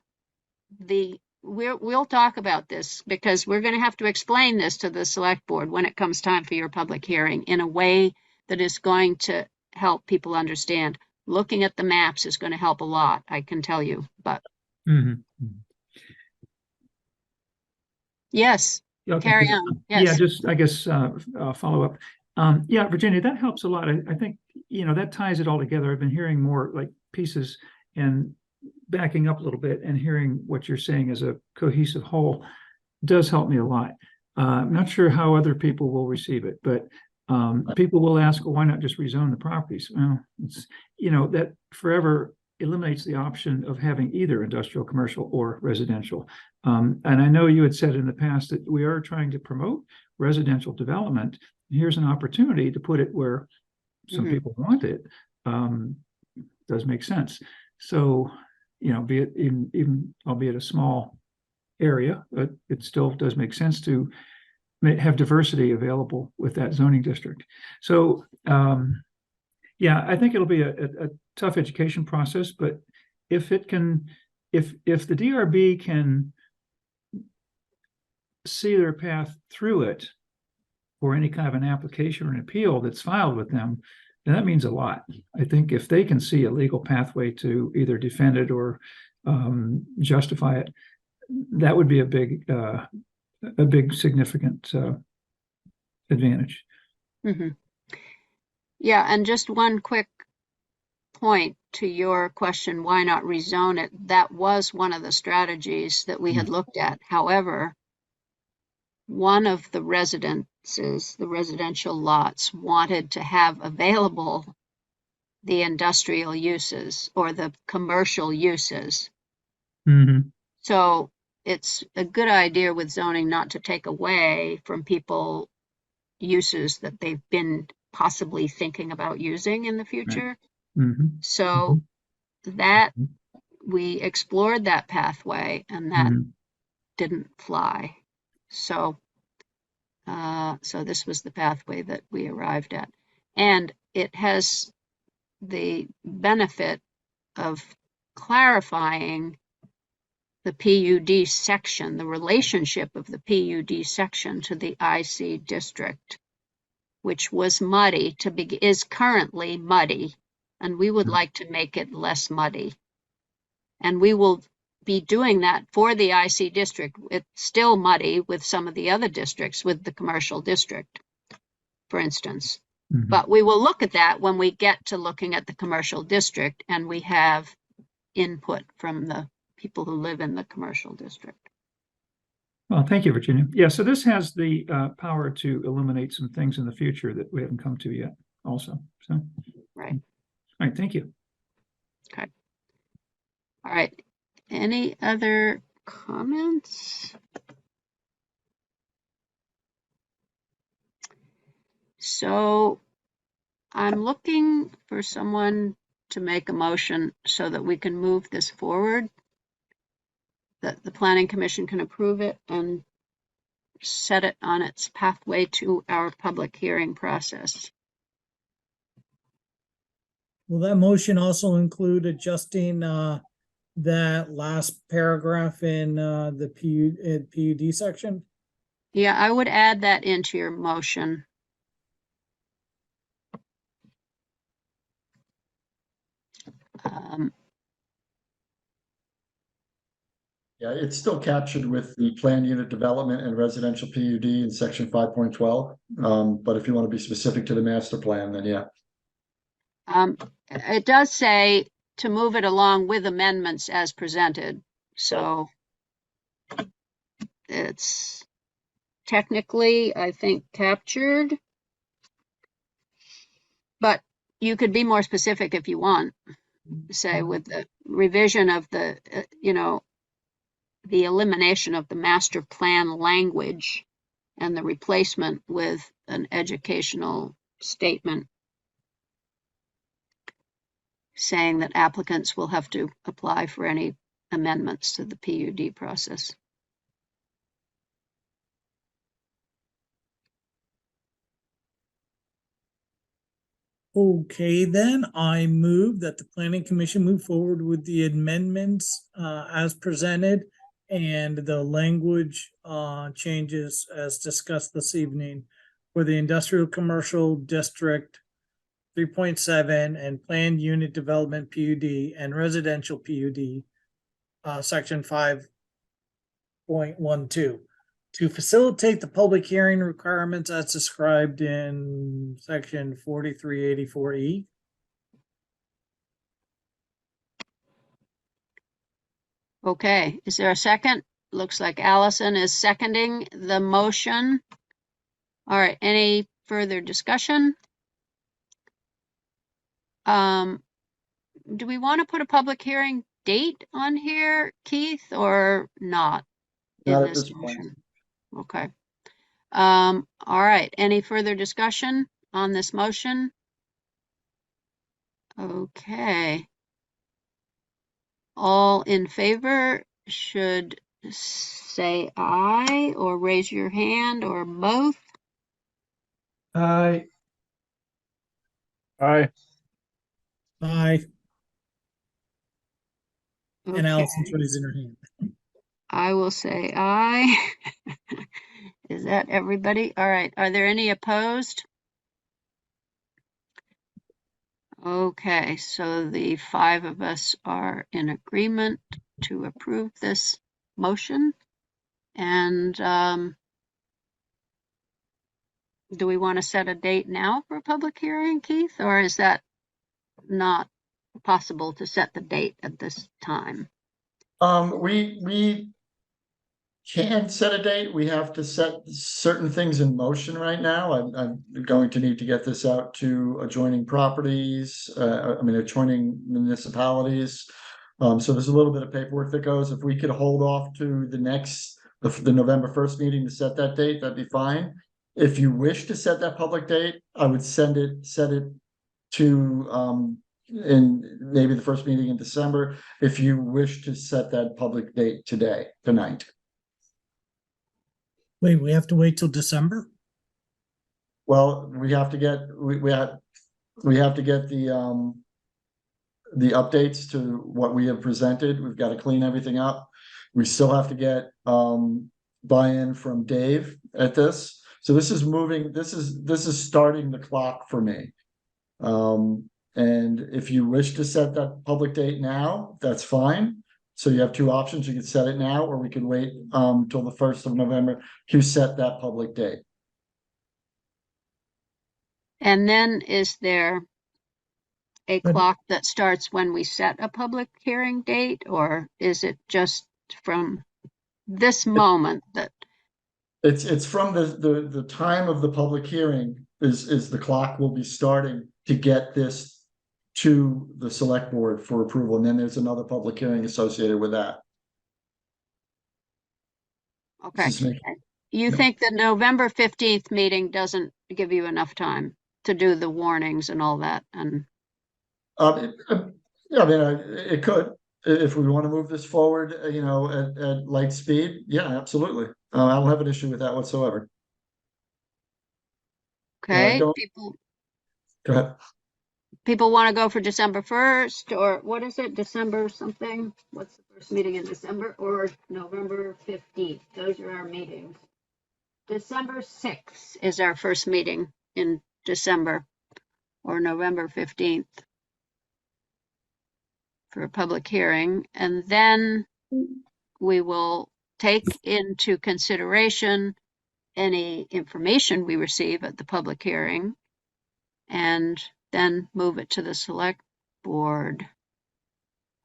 we'll talk about this, because we're going to have to explain this to the select board when it comes time for your public hearing in a way that is going to help people understand. Looking at the maps is going to help a lot, I can tell you, but yes, Okay. carry on. Yes. Yeah, just, I guess, follow up. Yeah, Virginia, that helps a lot. I think, you know, that ties it all together. I've been hearing more like pieces and backing up a little bit and hearing what you're saying as a cohesive whole does help me a lot. I'm not sure how other people will receive it, but people will ask, well, why not just rezone the properties? Well, it's, you know, that forever eliminates the option of having either industrial, commercial, or residential. And I know you had said in the past that we are trying to promote residential development. Here's an opportunity to put it where some people want it. Does make sense. So, you know, be it even albeit a small area, but it still does make sense to have diversity available with that zoning district. So, yeah, I think it'll be a tough education process, but if it can, if the DRB can see their path through it for any kind of an application or an appeal that's filed with them, then that means a lot. I think if they can see a legal pathway to either defend it or justify it, that would be a big significant advantage. Yeah, and just one quick point to your question, why not rezone it? That was one of the strategies that we had looked at. However, one of the residences, the residential lots, wanted to have available the industrial uses or the commercial uses. So it's a good idea with zoning not to take away from people uses that they've been possibly thinking about using in the future. So that we explored that pathway, and that didn't fly. So so this was the pathway that we arrived at, and it has the benefit of clarifying the PUD section, the relationship of the PUD section to the IC district, which was muddy is currently muddy, and we would like to make it less muddy. And we will be doing that for the IC district. It's still muddy with some of the other districts, with the commercial district, for instance. But we will look at that when we get to looking at the commercial district, and we have input from the people who live in the commercial district. Well, thank you, Virginia. Yeah, so this has the power to eliminate some things in the future that we haven't come to yet also. So, right. All right, thank you. Okay. All right. Any other comments? So I'm looking for someone to make a motion so that we can move this forward, that the Planning Commission can approve it and set it on its pathway to our public hearing process. Will that motion also include adjusting that last paragraph in the PUD section? Yeah, I would add that into your motion. Yeah, it's still captured with the plan unit development and residential PUD in section 5.12. But if you want to be specific to the master plan, then yeah. It does say to move it along with amendments as presented. So it's technically, I think, captured. But you could be more specific if you want. Say with the revision of the, the elimination of the master plan language and the replacement with an educational statement saying that applicants will have to apply for any amendments to the PUD process. Okay, then I move that the Planning Commission move forward with the amendments as presented and the language changes as discussed this evening for the Industrial Commercial District 3.7 and Planned Unit Development PUD and Residential PUD Section 5.12. To facilitate the public hearing requirements as described in section 4384E. Okay, is there a second? Looks like Allison is seconding the motion. All right, any further discussion? Do we want to put a public hearing date on here, Keith, or not? Not in at this this point. motion? Okay. All right. Any further discussion on this motion? Okay. All in favor should say aye or raise your hand or both. Aye. Aye. Aye. And Okay. Allison's raising her hand. I will say aye. Is that everybody? All right. Are there any opposed? Okay, so the 5 of us are in agreement to approve this motion. And do we want to set a date now for a public hearing, Keith, or is that not possible to set the date at this time? We can set a date. We have to set certain things in motion right now. I'm going to need to get this out to adjoining properties, adjoining municipalities. So there's a little bit of paperwork that goes. If we could hold off to the November 1st meeting to set that date, that'd be fine. If you wish to set that public date, I would set it to in maybe the first meeting in December, if you wish to set that public date tonight. Wait, we have to wait till December? Well, we have to get we have to get the updates to what we have presented. We've got to clean everything up. We still have to get buy-in from Dave at this. So this is moving, this is starting the clock for me. And if you wish to set that public date now, that's fine. So you have two options. You can set it now, or we can wait till the 1st of November to set that public date. And then is there a clock that starts when we set a public hearing date, or is it just from this moment that? It's from the time of the public hearing is the clock will be starting to get this to the select board for approval, and then there's another public hearing associated with that. Okay. Just make- You Yeah. think the November 15th meeting doesn't give you enough time to do the warnings and all that? And Yeah, I mean, it could, if we want to move this forward, at light speed, yeah, absolutely. I don't have an issue with that whatsoever. okay, don't- Go ahead. people want to go for December 1st, or what is it, December something? What's the first meeting in December, or November 15th? Those are our meetings. December 6th is our first meeting in December, or November 15th for a public hearing. And then we will take into consideration any information we receive at the public hearing and then move it to the select board.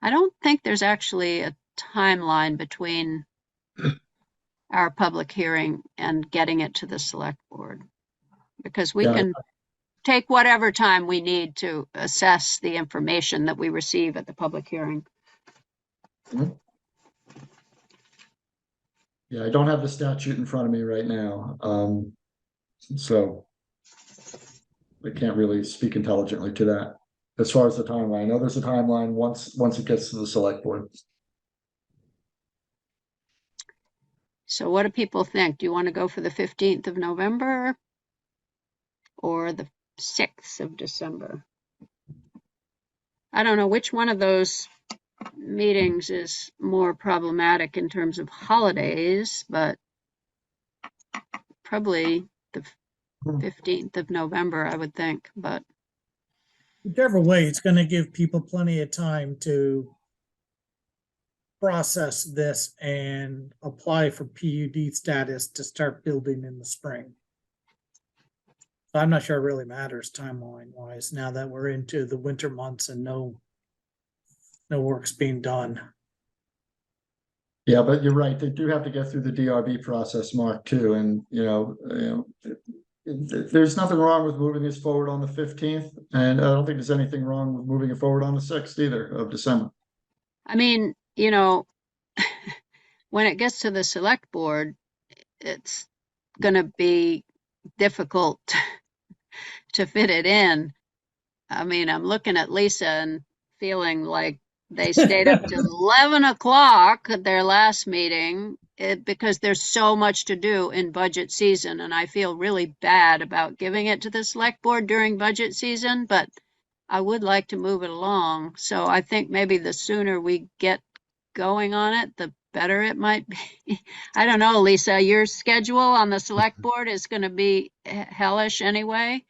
I don't think there's actually a timeline between our public hearing and getting it to the select board, because we Yeah. can take whatever time we need to assess the information that we receive at the public hearing. Yeah, I don't have the statute in front of me right now, so I can't really speak intelligently to that. As far as the timeline, I know there's a timeline once it gets to the select board. So what do people think? Do you want to go for the 15th of November or the 6th of December? I don't know which one of those meetings is more problematic in terms of holidays, but probably the 15th of November, I would think, but Whichever way, it's gonna give people plenty of time to process this and apply for PUD status to start building in the spring. So I'm not sure it really matters timeline wise now that we're into the winter months and no work's being done. Yeah, but you're right, they do have to get through the DRB process, Mark, too, and, there's nothing wrong with moving this forward on the 15th, and I don't think there's anything wrong with moving it forward on the 6th either of December. I mean, when it gets to the select board, it's gonna be difficult to fit it in. I mean, I'm looking at Lisa and feeling like they stayed up till 11 o'clock at their last meeting because there's so much to do in budget season. And I feel really bad about giving it to the select board during budget season, but I would like to move it along. So I think maybe the sooner we get going on it, the better it might be. I don't know, Lisa, your schedule on the select board is going to be hellish anyway.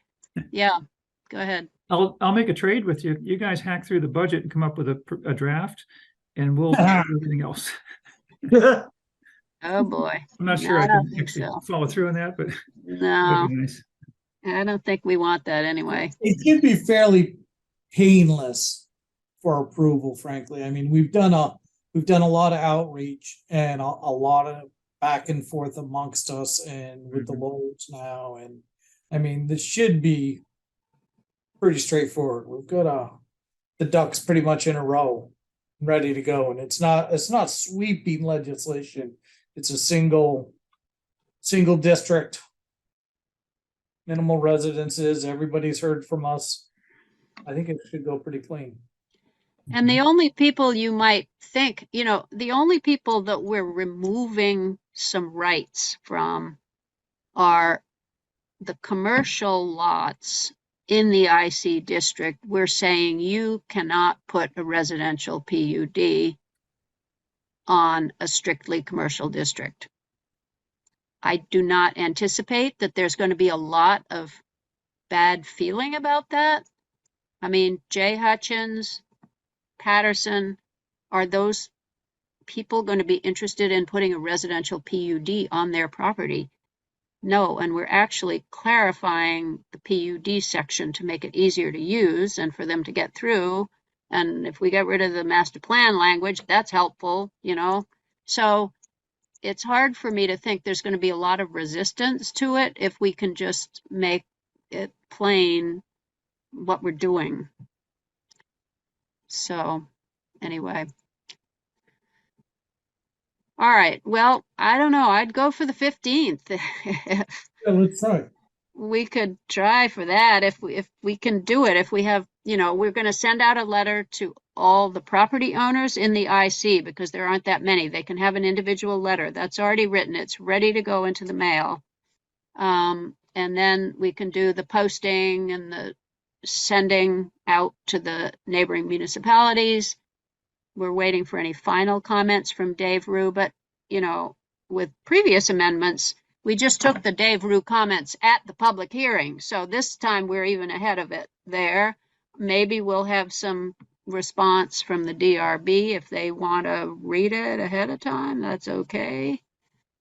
Yeah, go ahead. I'll make a trade with you. You guys hack through the budget and come up with a draft, and we'll do everything else. Oh boy. I'm not sure No, I I don't can think actually so. follow through on that, but No, that'd be nice. I don't think we want that anyway. It can be fairly painless for approval, frankly. I mean, we've done a lot of outreach and a lot of back and forth amongst us and with the lawyers now. And I mean, this should be pretty straightforward. We've got the ducks pretty much in a row, ready to go. And it's not sweeping legislation. It's a single district, minimal residences. Everybody's heard from us. I think it should go pretty clean. And the only people you might think, the only people that we're removing some rights from are the commercial lots in the IC district. We're saying you cannot put a residential PUD on a strictly commercial district. I do not anticipate that there's going to be a lot of bad feeling about that. I mean, Jay Hutchins, Patterson, are those people going to be interested in putting a residential PUD on their property? No, and we're actually clarifying the PUD section to make it easier to use and for them to get through. And if we get rid of the master plan language, that's helpful, So it's hard for me to think there's going to be a lot of resistance to it if we can just make it plain what we're doing. So anyway. All right. Well, I don't know. I'd go for the 15th. Yeah, let's try. We could try for that if we can do it. If we have, we're going to send out a letter to all the property owners in the IC because there aren't that many. They can have an individual letter that's already written. It's ready to go into the mail. And then we can do the posting and the sending out to the neighboring municipalities. We're waiting for any final comments from Dave Rue, but with previous amendments, we just took the Dave Rue comments at the public hearing. So this time we're even ahead of it there. Maybe we'll have some response from the DRB if they want to read it ahead of time. That's okay.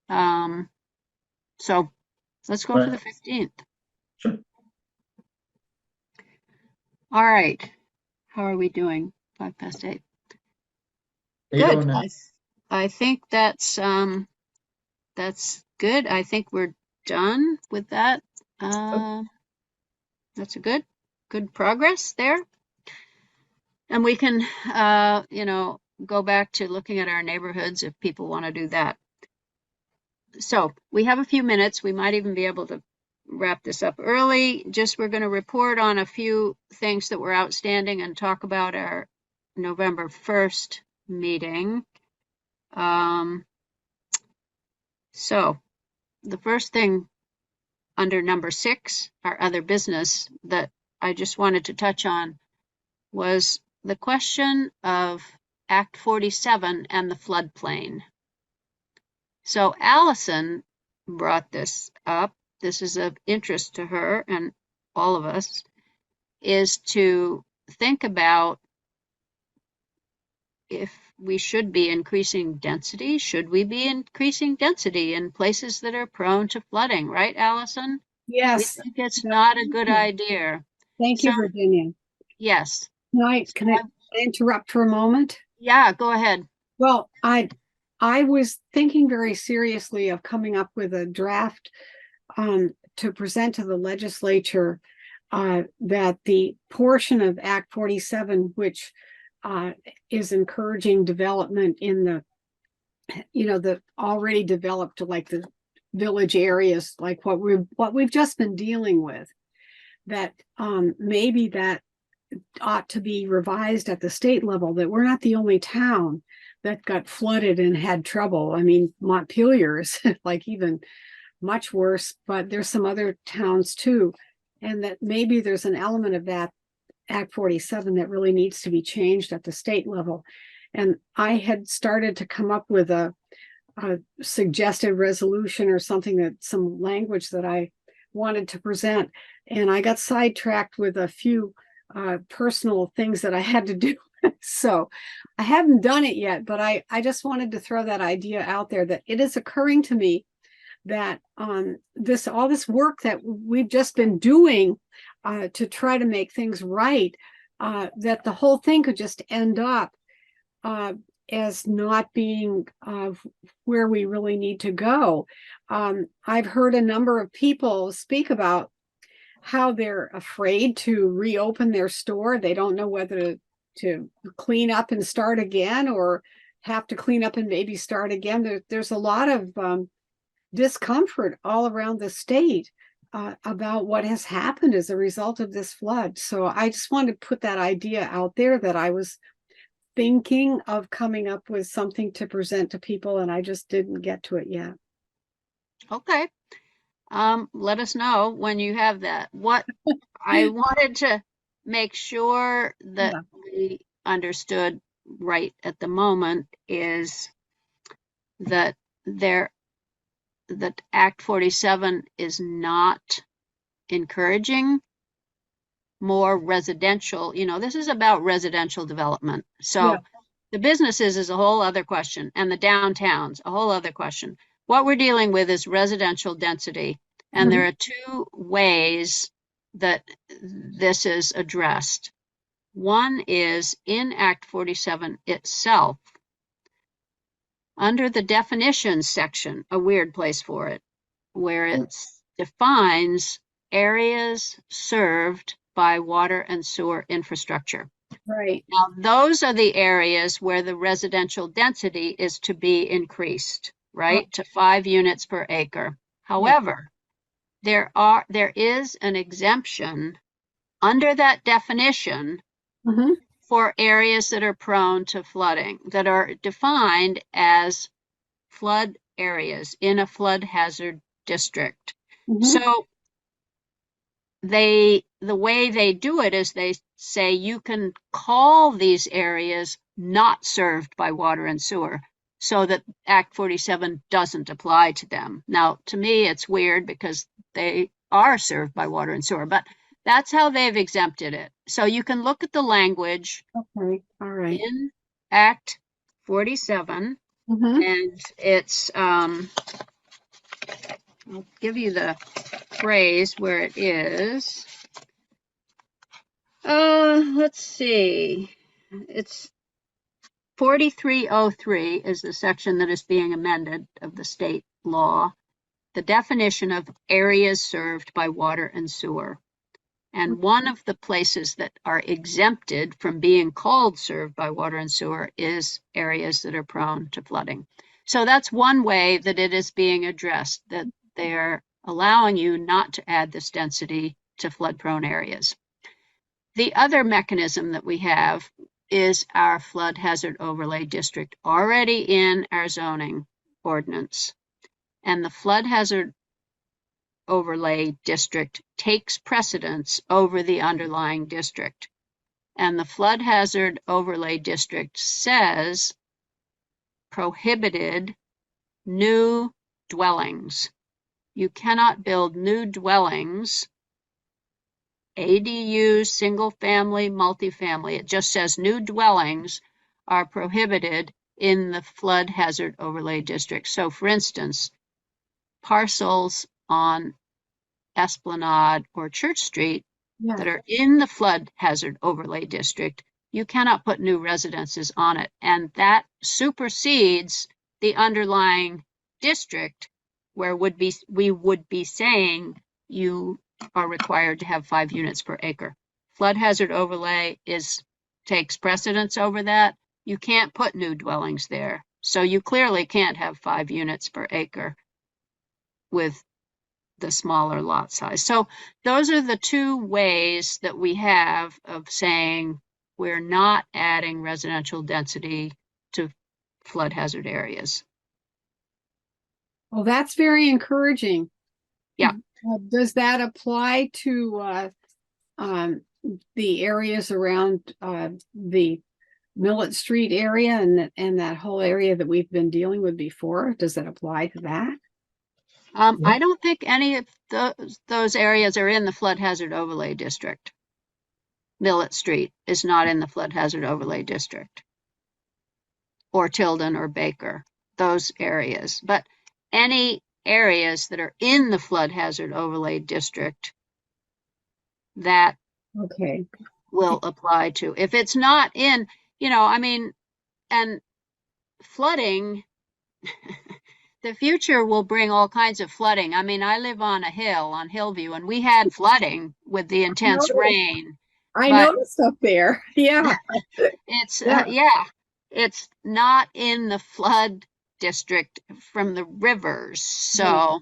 So let's go for the 15th. Sure. All right. How are we doing? 8:05. 8:09. Good. I think that's good. I think we're done with that. That's a good progress there. And we can, go back to looking at our neighborhoods if people want to do that. So we have a few minutes. We might even be able to wrap this up early. We're going to report on a few things that were outstanding and talk about our November 1st meeting. So the first thing under number 6, our other business, that I just wanted to touch on was the question of Act 47 and the floodplain. So Allison brought this up. This is of interest to her and all of us, is to think about if we should be increasing density. Should we be increasing density in places that are prone to flooding, right, Allison? Yes. We think it's not a good idea. Thank you, So- Virginia. Yes. Can I interrupt for a moment? Yeah, go ahead. Well, I was thinking very seriously of coming up with a draft to present to the legislature that the portion of Act 47, which is encouraging development in the already developed, like the village areas, like what we've just been dealing with, that maybe that ought to be revised at the state level, that we're not the only town that got flooded and had trouble. I mean, Montpelier is like even much worse, but there's some other towns too. And that maybe there's an element of that Act 47 that really needs to be changed at the state level. And I had started to come up with a suggested resolution or something, some language that I wanted to present. And I got sidetracked with a few personal things that I had to do. So I haven't done it yet, but I just wanted to throw that idea out there, that it is occurring to me that all this work that we've just been doing to try to make things right, that the whole thing could just end up as not being where we really need to go. I've heard a number of people speak about how they're afraid to reopen their store. They don't know whether to clean up and start again, or have to clean up and maybe start again. There's a lot of discomfort all around the state about what has happened as a result of this flood. So I just wanted to put that idea out there, that I was thinking of coming up with something to present to people, and I just didn't get to it yet. Okay. Let us know when you have that. What I wanted to make sure that we understood right at the moment is that that Act 47 is not encouraging more residential. This is about residential development. So the businesses is a whole other question, and the downtowns, a whole other question. What we're dealing with is residential density, and there are two ways that this is addressed. One is in Act 47 itself, under the definitions section, a weird place for it, where it defines areas served by water and sewer infrastructure. Right. Now, those are the areas where the residential density is to be increased, right, to 5 units per acre. However, there is an exemption under that definition Mhm. for areas that are prone to flooding, that are defined as flood areas in a flood hazard district. Mhm. So the way they do it is they say you can call these areas not served by water and sewer, so that Act 47 doesn't apply to them. Now, to me, it's weird because they are served by water and sewer, but that's how they've exempted it. So you can look at the language Okay. All right. in Act 47, Mhm. and it's I'll give you the phrase where it is. Let's see. It's 4303 is the section that is being amended of the state law. The definition of areas served by water and sewer. And one of the places that are exempted from being called served by water and sewer is areas that are prone to flooding. So that's one way that it is being addressed, that they're allowing you not to add this density to flood-prone areas. The other mechanism that we have is our flood hazard overlay district already in our zoning ordinance. And the flood hazard overlay district takes precedence over the underlying district. And the flood hazard overlay district says prohibited new dwellings. You cannot build new dwellings, ADUs, single family, multifamily. It just says new dwellings are prohibited in the flood hazard overlay district. So for instance, parcels on Esplanade or Church Street that are in the flood hazard overlay district, you cannot put new residences on it. And that supersedes the underlying district where we would be saying you are required to have 5 units per acre. Flood hazard overlay takes precedence over that. You can't put new dwellings there. So you clearly can't have 5 units per acre with the smaller lot size. So those are the two ways that we have of saying we're not adding residential density to flood hazard areas. Well, that's very encouraging. Yeah. Does that apply to the areas around the Millet Street area and that whole area that we've been dealing with before? Does that apply to that? I don't think any of those areas are in the flood hazard overlay district. Millet Street is not in the flood hazard overlay district, or Tilden or Baker, those areas. But any areas that are in the flood hazard overlay district, that will apply to. If it's not in, and flooding, the future will bring all kinds of flooding. I mean, I live on a hill on Hillview, and we had flooding with the intense rain. I noticed up there. Yeah. It's not in the flood district from the rivers. So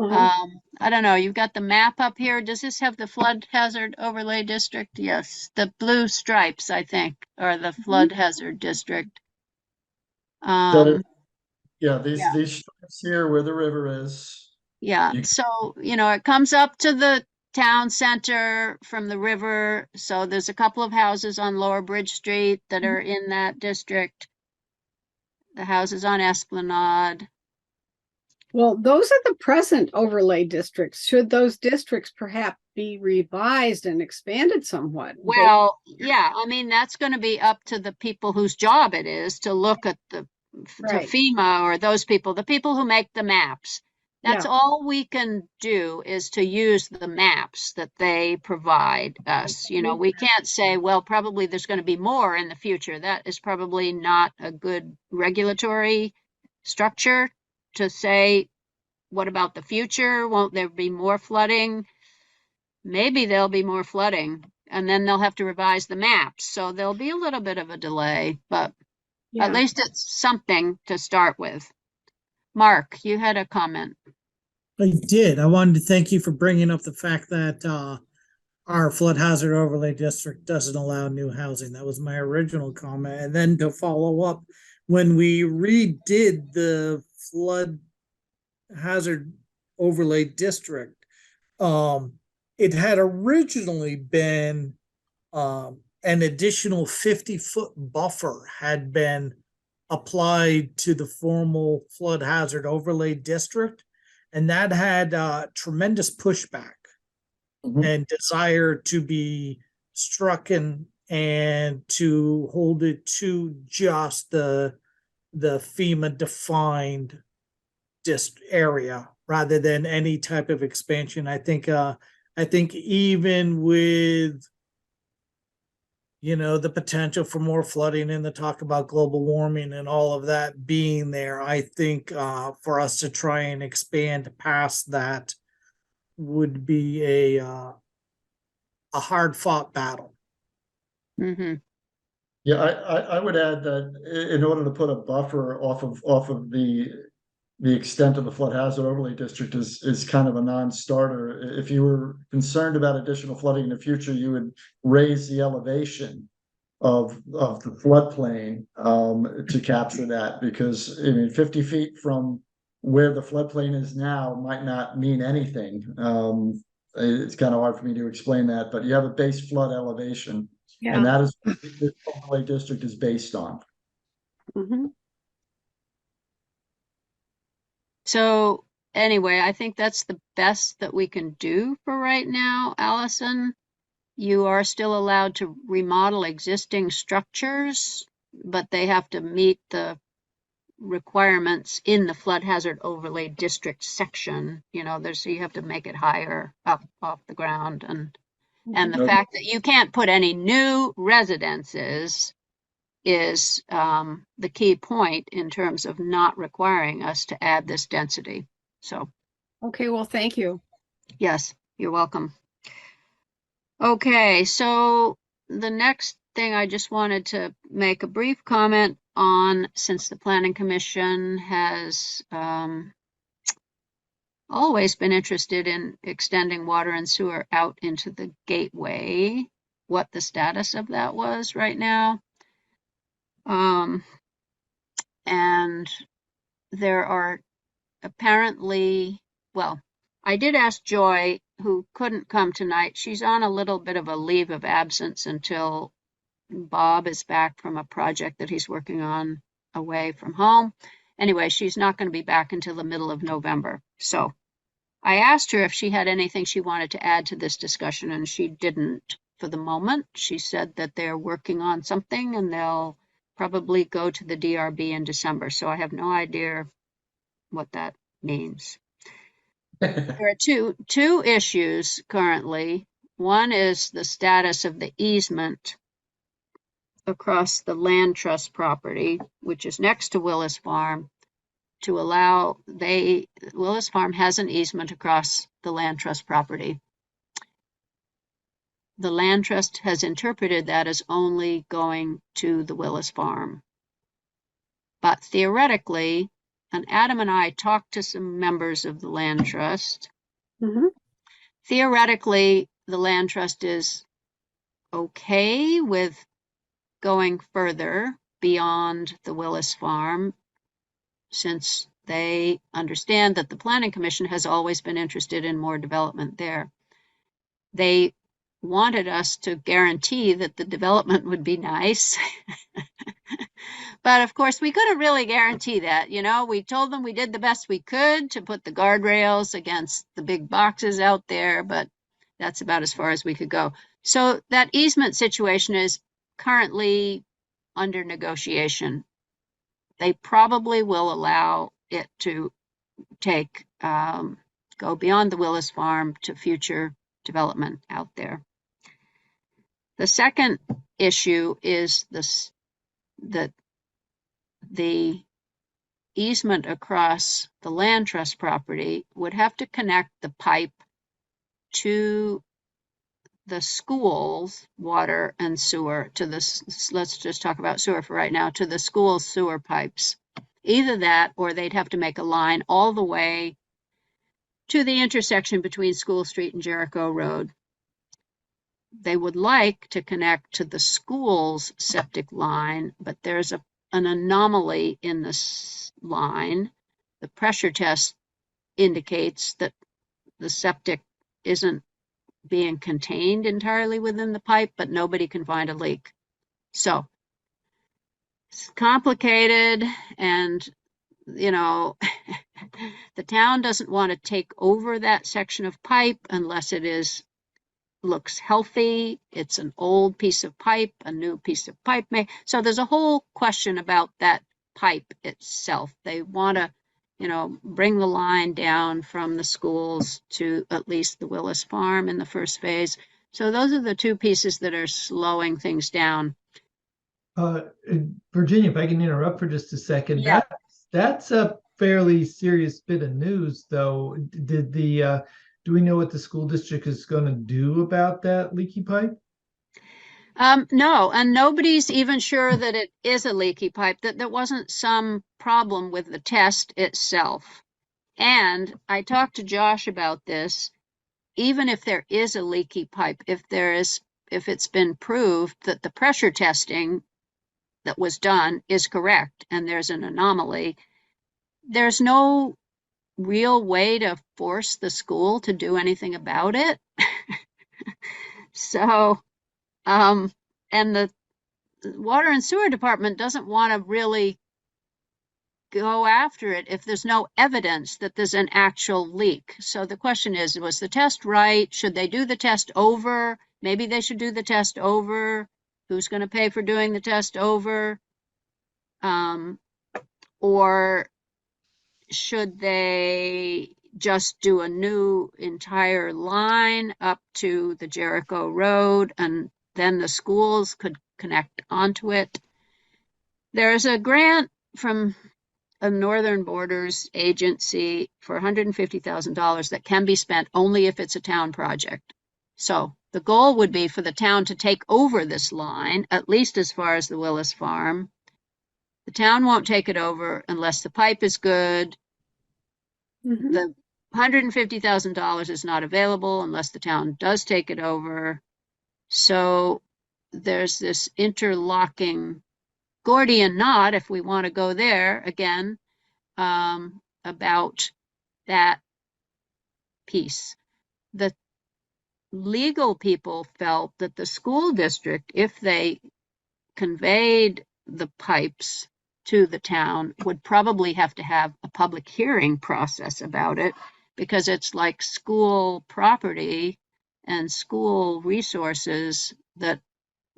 I don't know. You've got the map up here. Does this have the flood hazard overlay district? Yes. The blue stripes, I think, are the flood hazard district. These stripes here where the river is. Yeah. So, it comes up to the town center from the river. So there's a couple of houses on Lower Bridge Street that are in that district. The houses on Esplanade. Well, those are the present overlay districts. Should those districts perhaps be revised and expanded somewhat? Well, yeah, I mean, that's going to be up to the people whose job it is to look at to FEMA or those people, the people who make the maps. That's all we can do is to use the maps that they provide us. We can't say, well, probably there's going to be more in the future. That is probably not a good regulatory structure to say, what about the future? Won't there be more flooding? Maybe there'll be more flooding and then they'll have to revise the maps. So there'll be a little bit of a delay, but Yeah. at least it's something to start with. Mark, you had a comment. I did. I wanted to thank you for bringing up the fact that our flood hazard overlay district doesn't allow new housing. That was my original comment. And then to follow up, when we redid the flood hazard overlay district, it had originally been an additional 50-foot buffer had been applied to the formal flood hazard overlay district, and that had tremendous pushback and desire to be strucken and to hold it to just the FEMA defined area rather than any type of expansion. I think even with the potential for more flooding and the talk about global warming and all of that being there, I think for us to try and expand past that would be a hard fought battle. Mm-hmm. Yeah, I would add that in order to put a buffer off of the extent of the flood hazard overlay district is kind of a non-starter. If you were concerned about additional flooding in the future, you would raise the elevation of the floodplain to capture that, because I mean 50 feet from where the floodplain is now might not mean anything. It's kind of hard for me to explain that, but you have a base flood elevation, and that is what this overlay district is based on. Mm-hmm. So anyway, I think that's the best that we can do for right now, Allison. You are still allowed to remodel existing structures, but they have to meet the requirements in the flood hazard overlay district section. You have to make it higher up off the ground, and the fact that you can't put any new residences is the key point in terms of not requiring us to add this density. So, Okay, well, thank you. yes, you're welcome. Okay, so the next thing I just wanted to make a brief comment on, since the Planning Commission has always been interested in extending water and sewer out into the gateway, what the status of that was right now. And there are apparently, well, I did ask Joy, who couldn't come tonight. She's on a little bit of a leave of absence until Bob is back from a project that he's working on away from home. Anyway, she's not going to be back until the middle of November. So I asked her if she had anything she wanted to add to this discussion, and she didn't for the moment. She said that they're working on something and they'll probably go to the DRB in December. So I have no idea what that means. There are two issues currently. One is the status of the easement across the land trust property, which is next to Willis Farm, to allow Willis Farm has an easement across the land trust property. The land trust has interpreted that as only going to the Willis Farm. But theoretically, and Adam and I talked to some members of the land trust. Mm-hmm. Theoretically, the land trust is okay with going further beyond the Willis Farm, since they understand that the Planning Commission has always been interested in more development there. They wanted us to guarantee that the development would be nice. But of course, we couldn't really guarantee that. We told them we did the best we could to put the guardrails against the big boxes out there, but that's about as far as we could go. So that easement situation is currently under negotiation. They probably will allow it to go beyond the Willis Farm to future development out there. The second issue is that the easement across the land trust property would have to connect the pipe to the school's water and sewer to this, let's just talk about sewer for right now, to the school's sewer pipes. Either that, or they'd have to make a line all the way to the intersection between School Street and Jericho Road. They would like to connect to the school's septic line, but there's an anomaly in this line. The pressure test indicates that the septic isn't being contained entirely within the pipe, but nobody can find a leak. So it's complicated, and you know, the town doesn't want to take over that section of pipe unless it looks healthy. It's an old piece of pipe, a new piece of pipe so there's a whole question about that pipe itself. They want to, bring the line down from the schools to at least the Willis Farm in the first phase. So those are the two pieces that are slowing things down. Virginia, if I can interrupt for just a second. Yeah. That's a fairly serious bit of news, though. Do we know what the school district is going to do about that leaky pipe? No, and nobody's even sure that it is a leaky pipe, that there wasn't some problem with the test itself. And I talked to Josh about this. Even if there is a leaky pipe, if it's been proved that the pressure testing that was done is correct and there's an anomaly, there's no real way to force the school to do anything about it. So, and the water and sewer department doesn't want to really go after it if there's no evidence that there's an actual leak. So the question is, was the test right? Should they do the test over? Maybe they should do the test over. Who's going to pay for doing the test over? Or should they just do a new entire line up to the Jericho Road and then the schools could connect onto it? There's a grant from a Northern Borders agency for $150,000 that can be spent only if it's a town project. So the goal would be for the town to take over this line, at least as far as the Willis Farm. The town won't take it over unless the pipe is good. Mhm. The $150,000 is not available unless the town does take it over. So there's this interlocking Gordian knot, if we want to go there again, about that piece. The legal people felt that the school district, if they conveyed the pipes to the town, would probably have to have a public hearing process about it, because it's like school property and school resources that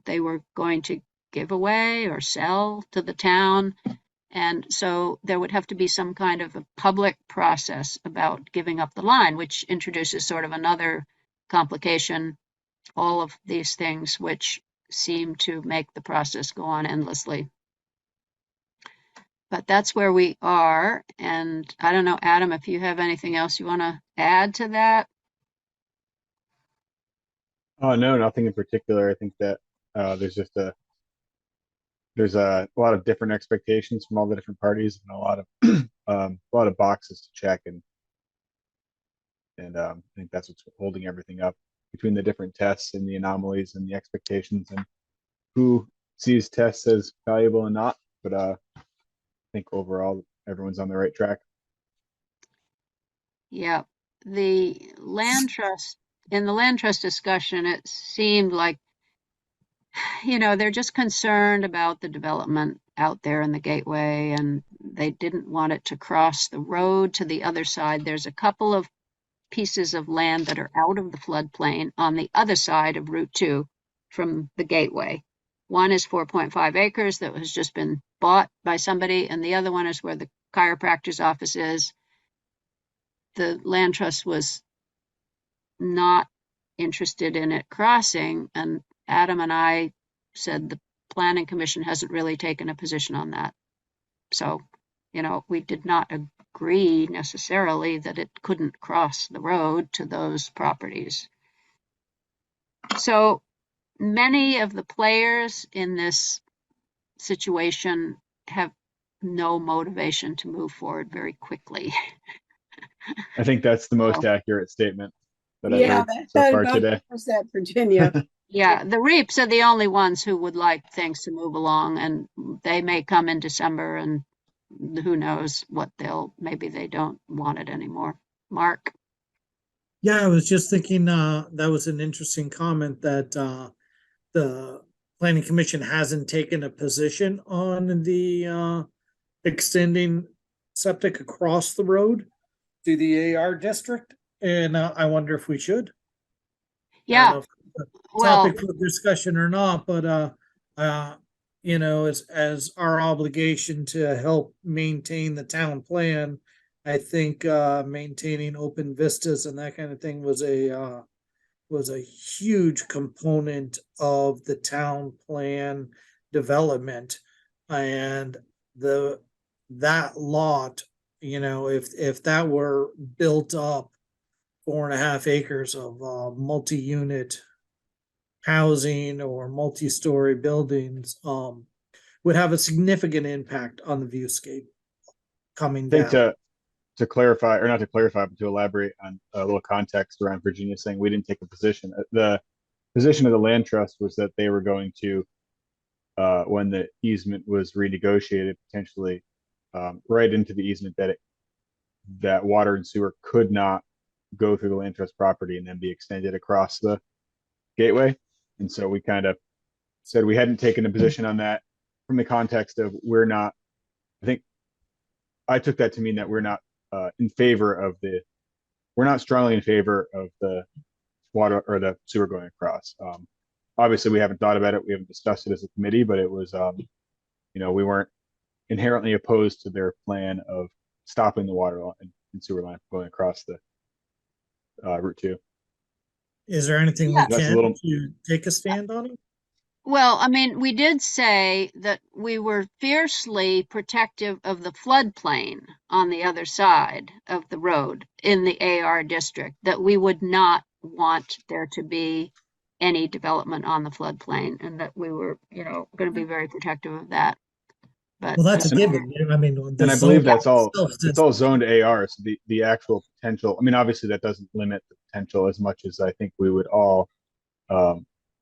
they were going to give away or sell to the town. And so there would have to be some kind of a public process about giving up the line, which introduces sort of another complication, all of these things which seem to make the process go on endlessly. But that's where we are. And I don't know, Adam, if you have anything else you want to add to that? Oh, no, nothing in particular. I think that there's a lot of different expectations from all the different parties and a lot of boxes to check, and I think that's what's holding everything up between the different tests and the anomalies and the expectations and who sees tests as valuable and not. But I think overall everyone's on the right track. Yeah, the land trust, in the land trust discussion, it seemed like, they're just concerned about the development out there in the gateway, and they didn't want it to cross the road to the other side. There's a couple of pieces of land that are out of the floodplain on the other side of Route 2 from the gateway. One is 4.5 acres that has just been bought by somebody, and the other one is where the chiropractor's office is. The land trust was not interested in it crossing, and Adam and I said the planning commission hasn't really taken a position on that. So, we did not agree necessarily that it couldn't cross the road to those properties. So many of the players in this situation have no motivation to move forward very quickly. I think that's the most Well, accurate statement that I've Yeah, heard so far today. that Virginia. Yeah, the Reaps are the only ones who would like things to move along, and they may come in December, and who knows what maybe they don't want it anymore. Mark? Yeah, I was just thinking, that was an interesting comment that, the planning commission hasn't taken a position on the, extending septic across the road to the AR district, and, I wonder if we should. I don't know Yeah, if it's a well, topic for discussion or not, but, as our obligation to help maintain the town plan, I think, maintaining open vistas and that kind of thing was a huge component of the town plan development. And that lot, if that were built up 4.5 acres of multi-unit housing or multi-story buildings, would have a significant impact on the viewscape coming I think down. to clarify, or not to clarify, but to elaborate on a little context around Virginia saying we didn't take a position. The position of the land trust was that they were going to, when the easement was renegotiated, potentially right into the easement that water and sewer could not go through the land trust property and then be extended across the gateway. And so we kind of said we hadn't taken a position on that from the context of we're not, I think I took that to mean that we're not we're not strongly in favor of the water or the sewer going across. Obviously we haven't thought about it. We haven't discussed it as a committee, but it was, we weren't inherently opposed to their plan of stopping the water line and sewer line going across the Route 2. Is there anything Yeah. we That's a can little- to take a stand on it? well, I mean, we did say that we were fiercely protective of the floodplain on the other side of the road in the AR district, that we would not want there to be any development on the floodplain, and that we were, going to be very protective of that. But Well, that's a And- given. I mean, the And I believe zone that's all, itself it's all zoned AR. So the actual potential, I mean, obviously that doesn't limit the potential as much as I think we would all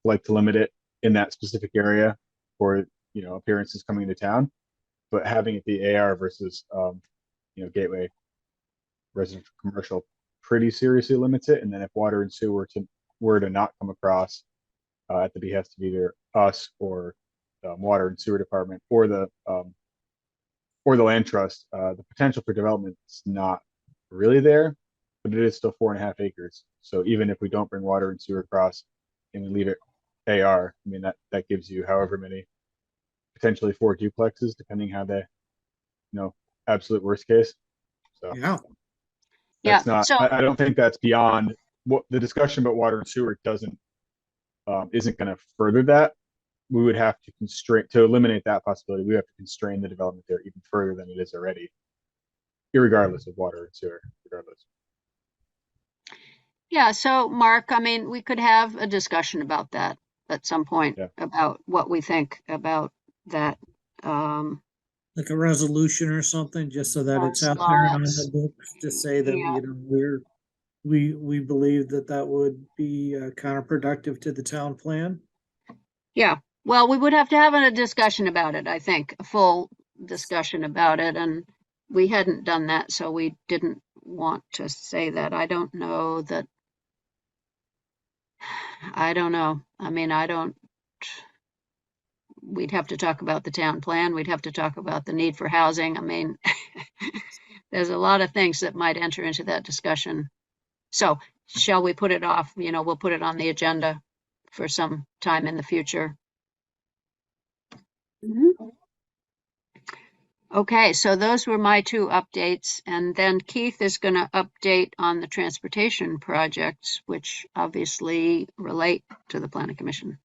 like to limit it in that specific area for, appearances coming into town. But having it be AR versus, gateway residential commercial pretty seriously limits it. And then if water and sewer were to not come across at the behest of either us or water and sewer department or the land trust, the potential for development is not really there, but it is still 4.5 acres. So even if we don't bring water and sewer across and we leave it AR, I mean, that gives you however many, potentially 4 duplexes, depending how they, absolute worst case. So Yeah. yeah, that's not, so I don't think that's beyond what the discussion about water and sewer isn't going to further that. We would have to eliminate that possibility. We have to constrain the development there even further than it is already, irregardless of water and sewer, regardless. yeah, so Mark, I mean, we could have a discussion about that at some point, Yeah. about what we think about that. Like a resolution or something, just so that it's out there and on the books to say that, Yeah. we believe that would be counterproductive to the town plan. Yeah, well, we would have to have a discussion about it, I think, a full discussion about it, and we hadn't done that, so we didn't want to say that. I don't know. I mean, we'd have to talk about the town plan. We'd have to talk about the need for housing. I mean, there's a lot of things that might enter into that discussion. So shall we put it off? We'll put it on the agenda for some time in the future. Mhm. Okay, so those were my 2 updates, and then Keith is going to update on the transportation projects, which obviously relate to the planning commission.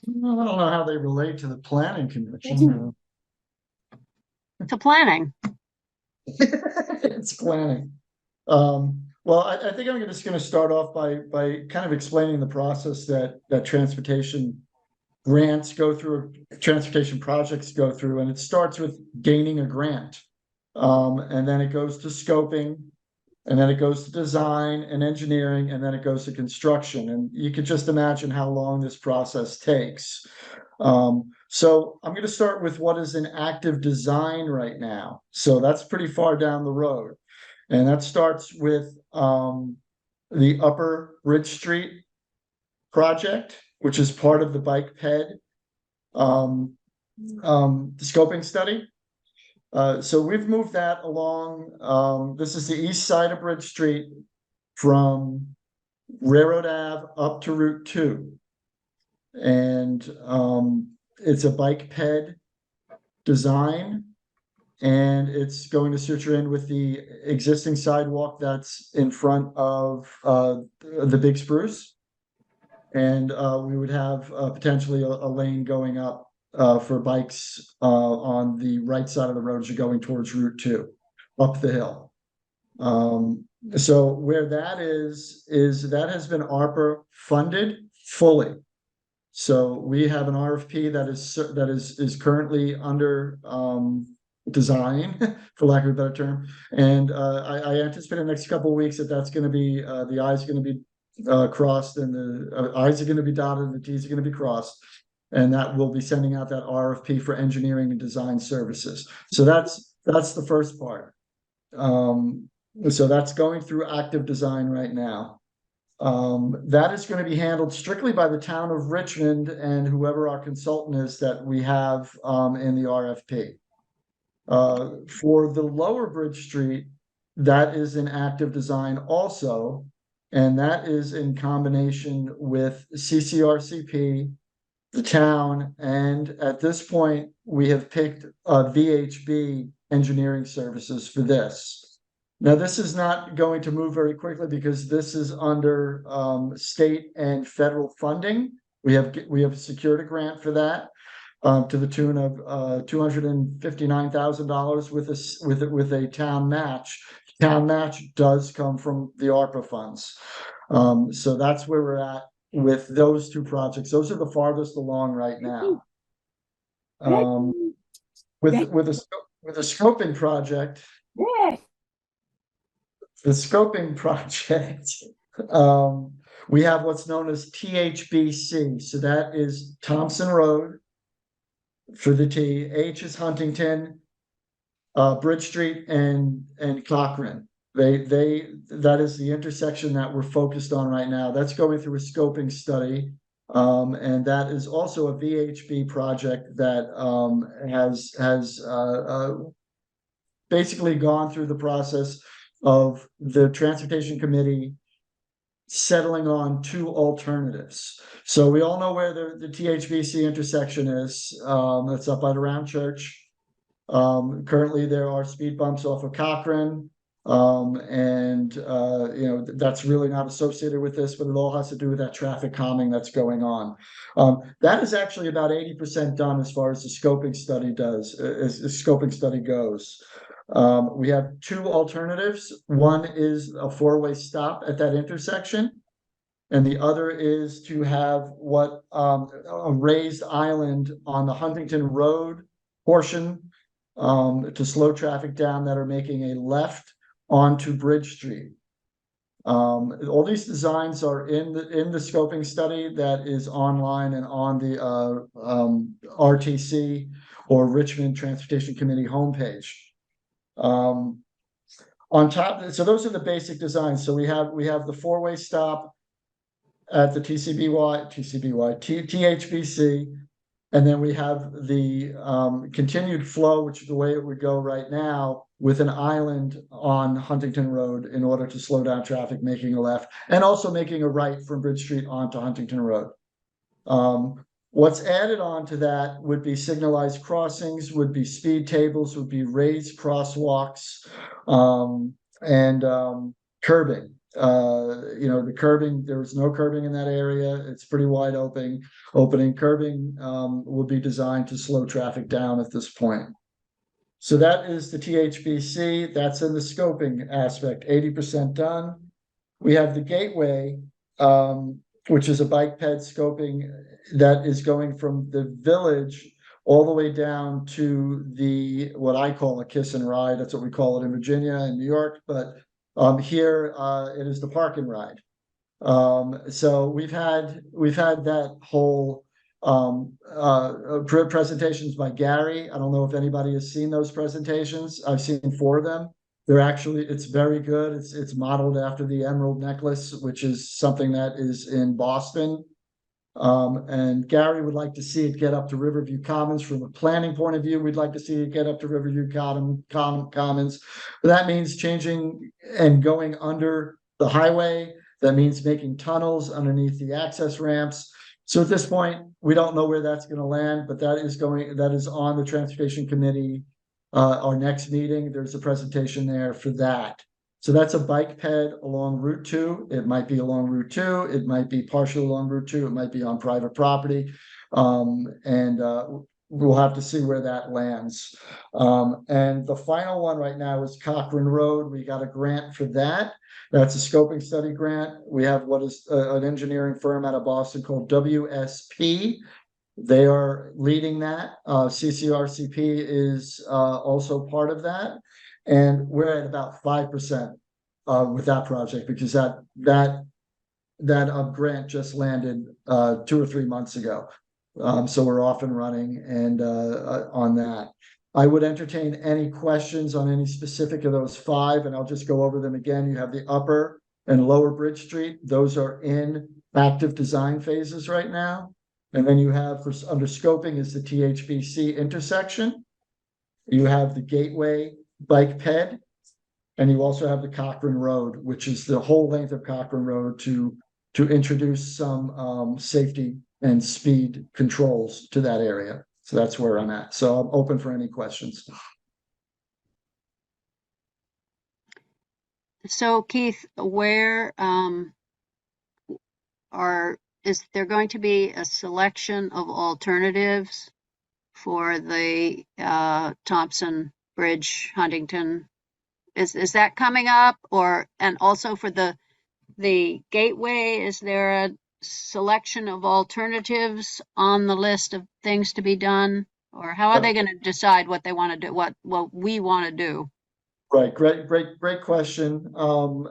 Well, I don't know how they relate to the planning commission. To planning. It's planning. Well, I think I'm just going to start off by kind of explaining the process that transportation grants go through, transportation projects go through, and it starts with gaining a grant. And then it goes to scoping, and then it goes to design and engineering, and then it goes to construction. And you could just imagine how long this process takes. So I'm going to start with what is in active design right now. So that's pretty far down the road. And that starts with the Upper Bridge Street project, which is part of the bike ped scoping study. So we've moved that along. This is the east side of Bridge Street from Railroad Ave up to Route 2. And it's a bike ped design. And it's going to suture in with the existing sidewalk that's in front of the Big Spruce. And we would have potentially a lane going up for bikes on the right side of the road as you're going towards Route 2, up the hill. So where that is that has been ARPA funded fully. So we have an RFP that is currently under design, for lack of a better term, and I anticipate in the next couple of weeks that's going to be the I's are going to be crossed, and the I's are going to be dotted, and the T's are going to be crossed, and that will be sending out that RFP for engineering and design services. So that's the first part. So that's going through active design right now. That is going to be handled strictly by the town of Richmond and whoever our consultant is that we have in the RFP. For the Lower Bridge Street, that is in active design also, and that is in combination with CCRCP, the town, and at this point, we have picked VHB engineering services for this. Now, this is not going to move very quickly because this is under state and federal funding. We have secured a grant for that. To the tune of $259,000 with a town match. Town match does come from the ARPA funds. So that's where we're at with those two projects. Those are the farthest along right now. With a scoping project. The scoping project. We have what's known as THBC. So that is Thompson Road. For the T, H is Huntington, Bridge Street, and Cochrane. That is the intersection that we're focused on right now. That's going through a scoping study, and that is also a VHB project that has basically gone through the process of the Transportation Committee settling on two alternatives. So we all know where the THBC intersection is. That's up at Around Church. Currently there are speed bumps off of Cochrane. That's really not associated with this, but it all has to do with that traffic calming that's going on. That is actually about 80% done as far as the scoping study goes. We have two alternatives. One is a four-way stop at that intersection, and the other is to have a raised island on the Huntington Road portion to slow traffic down that are making a left onto Bridge Street. All these designs are in the scoping study that is online and on the RTC or Richmond Transportation Committee homepage. On top, so those are the basic designs. So we have the four-way stop at the THBC, and then we have the continued flow, which is the way it would go right now, with an island on Huntington Road in order to slow down traffic, making a left, and also making a right from Bridge Street onto Huntington Road. What's added on to that would be signalized crossings, would be speed tables, would be raised crosswalks, and curbing. The curbing, there was no curbing in that area. It's pretty wide opening. Curbing will be designed to slow traffic down at this point. So that is the THBC. That's in the scoping aspect, 80% done. We have the gateway, which is a bike ped scoping that is going from the village all the way down to the, what I call a kiss and ride. That's what we call it in Virginia and New York, but here it is the park and ride. So we've had that whole presentations by Gary. I don't know if anybody has seen those presentations. I've seen 4 of them. They're actually, it's very good. It's modeled after the Emerald Necklace, which is something that is in Boston. And Gary would like to see it get up to Riverview Commons. From a planning point of view, we'd like to see it get up to Riverview Commons. But that means changing and going under the highway. That means making tunnels underneath the access ramps. So at this point, we don't know where that's going to land, but that is on the Transportation Committee. Our next meeting, there's a presentation there for that. So that's a bike ped along Route 2. It might be along Route 2. It might be partially along Route 2. It might be on private property. We'll have to see where that lands. And the final one right now is Cochrane Road. We got a grant for that. That's a scoping study grant. We have what is an engineering firm out of Boston called WSP. They are leading that. CCRCP is also part of that. And we're at about 5% with that project because that grant just landed 2 or 3 months ago. So we're off and running and on that. I would entertain any questions on any specific of those 5, and I'll just go over them again. You have the upper and lower Bridge Street. Those are in active design phases right now. And then you have, for under scoping, is the THBC intersection. You have the Gateway bike ped, and you also have the Cochrane Road, which is the whole length of Cochrane Road to introduce some safety and speed controls to that area. So that's where I'm at. So I'm open for any questions. So Keith, where is there going to be a selection of alternatives for the Thompson Bridge, Huntington? Is that coming up? And also for the Gateway, is there a selection of alternatives on the list of things to be done? Or how are they going to decide what they want to do, what we want to do? Right, great question.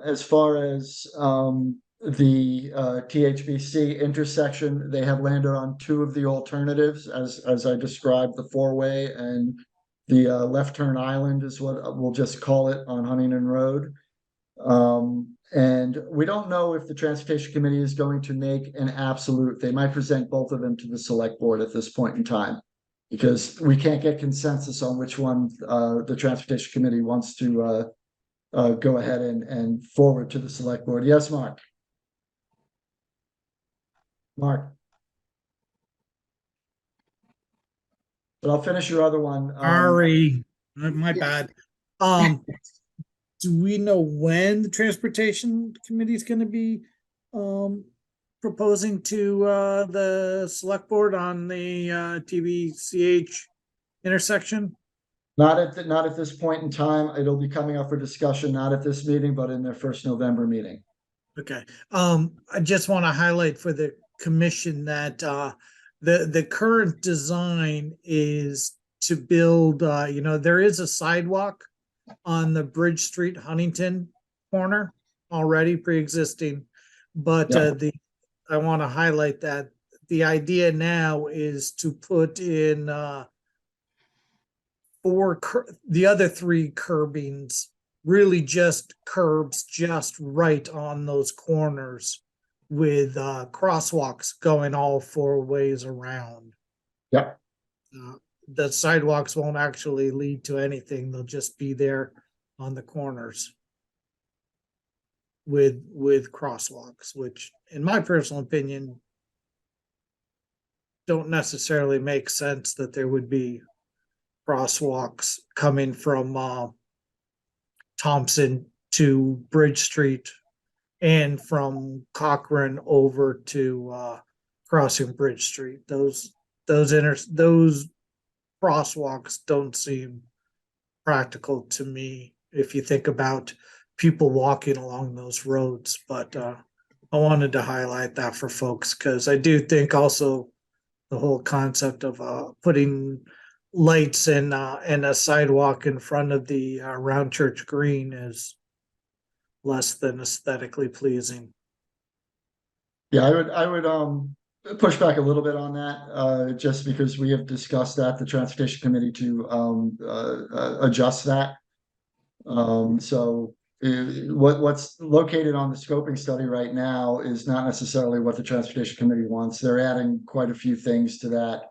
As far as the THBC intersection, they have landed on 2 of the alternatives, as I described, the 4-way and the left turn island is what we'll just call it on Huntington Road. And we don't know if the Transportation Committee is going to make an absolute. They might present both of them to the Select Board at this point in time, because we can't get consensus on which one the Transportation Committee wants to go ahead and forward to the Select Board. Yes, Mark. But I'll finish your other one. Sorry, my bad. Do we know when the Transportation Committee is going to be proposing to the Select Board on the TBCH intersection? Not at this point in time. It'll be coming up for discussion, not at this meeting, but in their first November meeting. Okay. I just want to highlight for the commission that the current design is to build, there is a sidewalk on the Bridge Street Huntington corner already pre-existing, but I want to highlight that the idea now is to put in the other 3 curbings, really just curbs just right on those corners with crosswalks going all 4 ways around. Yep. The sidewalks won't actually lead to anything. They'll just be there on the corners with crosswalks, which in my personal opinion don't necessarily make sense that there would be crosswalks coming from Thompson to Bridge Street and from Cochrane over to crossing Bridge Street. Those crosswalks don't seem practical to me if you think about people walking along those roads. But I wanted to highlight that for folks because I do think also the whole concept of putting lights and a sidewalk in front of the Round Church Green is less than aesthetically pleasing. Yeah, I would push back a little bit on that, just because we have discussed that, the transportation committee to adjust that. So what's located on the scoping study right now is not necessarily what the transportation committee wants. They're adding quite a few things to that,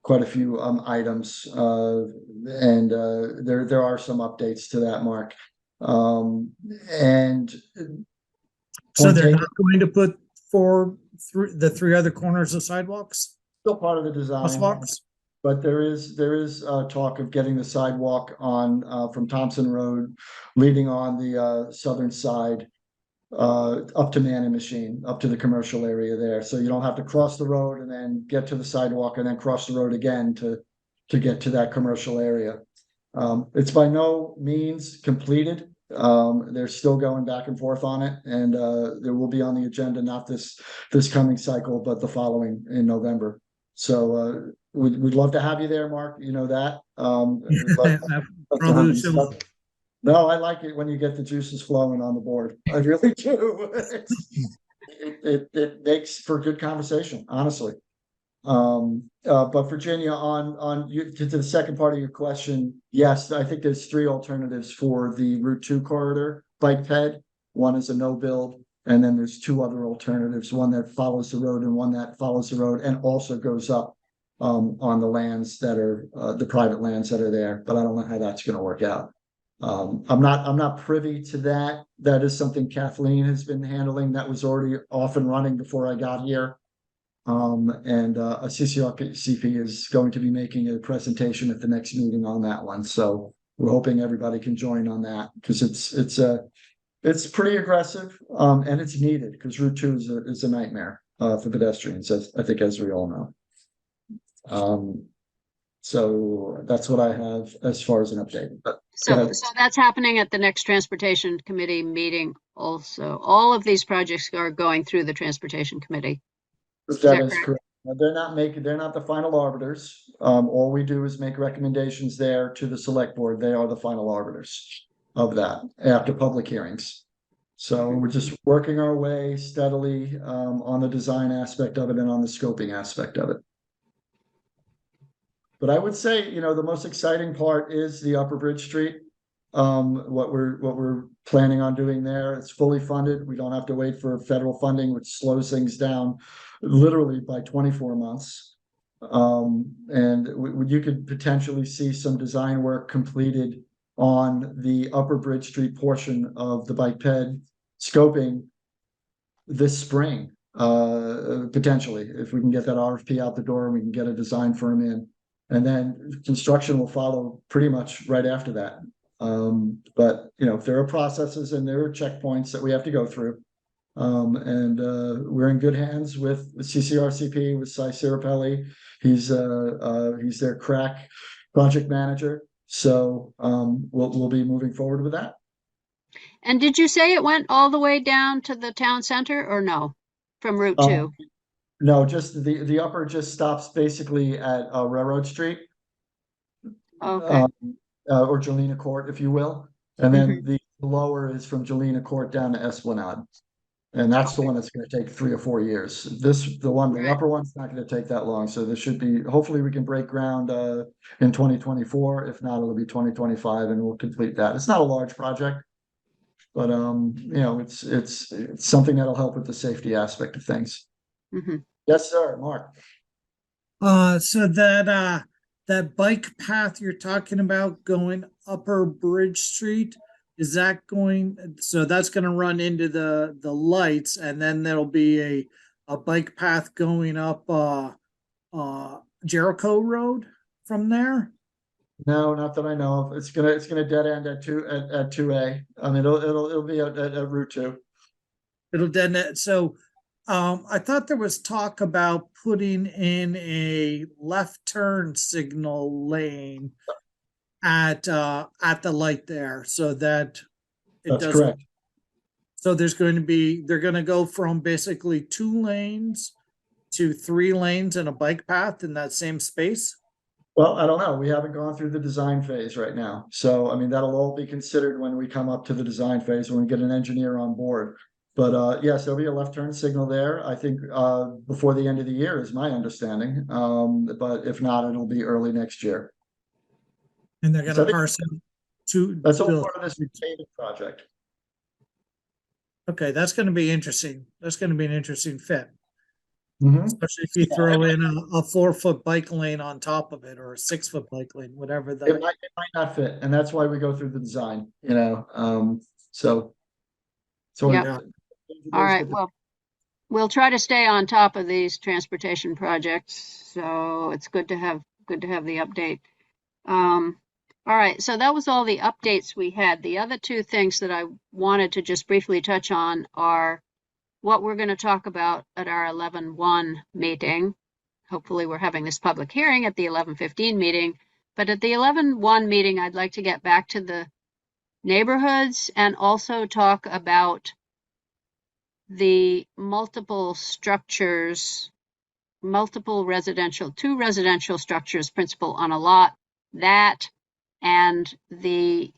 quite a few items, and there are some updates to that, Mark. And So point they're taken. not going to put the three other corners of sidewalks, Still part of the design, crosswalks? but there is talk of getting the sidewalk on from Thompson Road, leading on the southern side up to Man and Machine, up to the commercial area there. So you don't have to cross the road and then get to the sidewalk and then cross the road again to get to that commercial area. It's by no means completed. They're still going back and forth on it, and there will be on the agenda not this coming cycle, but the following in November. So we'd love to have you there, Mark. You know that. We'd love to have you stuff. No, I like it when you get the juices flowing on the board. I really do. It makes for good conversation, honestly. But Virginia, on you to the second part of your question, yes, I think there's three alternatives for the Route 2 corridor bike ped. One is a no build, and then there's two other alternatives, one that follows the road and one that follows the road and also goes up on the lands that are the private lands that are there. But I don't know how that's going to work out. I'm not privy to that. That is something Kathleen has been handling. That was already off and running before I got here. And a CCRCP is going to be making a presentation at the next meeting on that one. So we're hoping everybody can join on that because it's pretty aggressive, and it's needed because Route 2 is a nightmare for pedestrians, I think, as we all know. So that's what I have as far as an update. But So that's happening at the next transportation committee meeting also. All of these projects are going through the transportation committee. that is correct. They're not the final arbiters. All we do is make recommendations there to the select board. They are the final arbiters of that after public hearings. So we're just working our way steadily on the design aspect of it and on the scoping aspect of it. But I would say, the most exciting part is the Upper Bridge Street. What we're planning on doing there. It's fully funded. We don't have to wait for federal funding, which slows things down literally by 24 months. And you could potentially see some design work completed on the Upper Bridge Street portion of the bike ped scoping this spring, potentially, if we can get that RFP out the door and we can get a design firm in. And then construction will follow pretty much right after that. But there are processes and there are checkpoints that we have to go through. And we're in good hands with CCRCP, with Cy Cirapelli. He's their crack project manager. So we'll be moving forward with that. And did you say it went all the way down to the town center or no? From Route 2? No, just the upper just stops basically at Railroad Street. Okay. Or Jelena Court, if you will. And then the lower is from Jelena Court down to Esplanade. And that's the one that's going to take 3 or 4 years. The upper one's not going to take that long. So there should be, hopefully we can break ground in 2024. If not, it'll be 2025 and we'll complete that. It's not a large project, but it's something that'll help with the safety aspect of things. Yes, sir, Mark. So that bike path you're talking about going Upper Bridge Street, is that that's going to run into the lights, and then there'll be a bike path going up Jericho Road from there? No, not that I know of. It's gonna dead end at 2A. I mean, it'll be at Route 2. It'll dead end. So I thought there was talk about putting in a left turn signal lane at the light there, so that That's doesn't. correct. So they're going to go from basically 2 lanes to 3 lanes and a bike path in that same space. Well, I don't know. We haven't gone through the design phase right now. So, I mean, that'll all be considered when we come up to the design phase, when we get an engineer on board. But yes, there'll be a left turn signal there. I think before the end of the year is my understanding. But if not, it'll be early next year. And they're going So I to think parse out two. that's all part of this repaving project. Okay, that's going to be interesting. That's going to be an interesting fit. Mhm. Especially if you throw in a 4-foot bike lane on top of it, or a 6-foot bike lane, whatever It the. might not fit, and that's why we go through the design, you know, so. Yep. Yeah. All right, well, we'll try to stay on top of these transportation projects, so it's good to have the update. All right, so that was all the updates we had. The other 2 things that I wanted to just briefly touch on are what we're going to talk about at our 11/1 meeting. Hopefully we're having this public hearing at the 11:15 meeting, but at the 11/1 meeting, I'd like to get back to the neighborhoods and also talk about the multiple structures, two residential structures, principal on a lot, that and the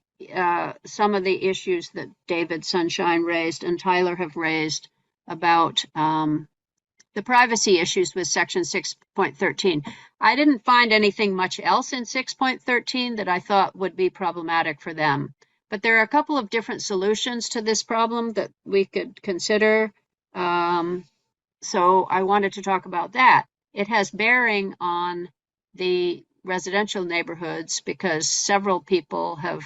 some of the issues that David Sunshine raised and Tyler have raised about the privacy issues with section 6.13. I didn't find anything much else in 6.13 that I thought would be problematic for them. But there are a couple of different solutions to this problem that we could consider. So I wanted to talk about that. It has bearing on the residential neighborhoods because several people have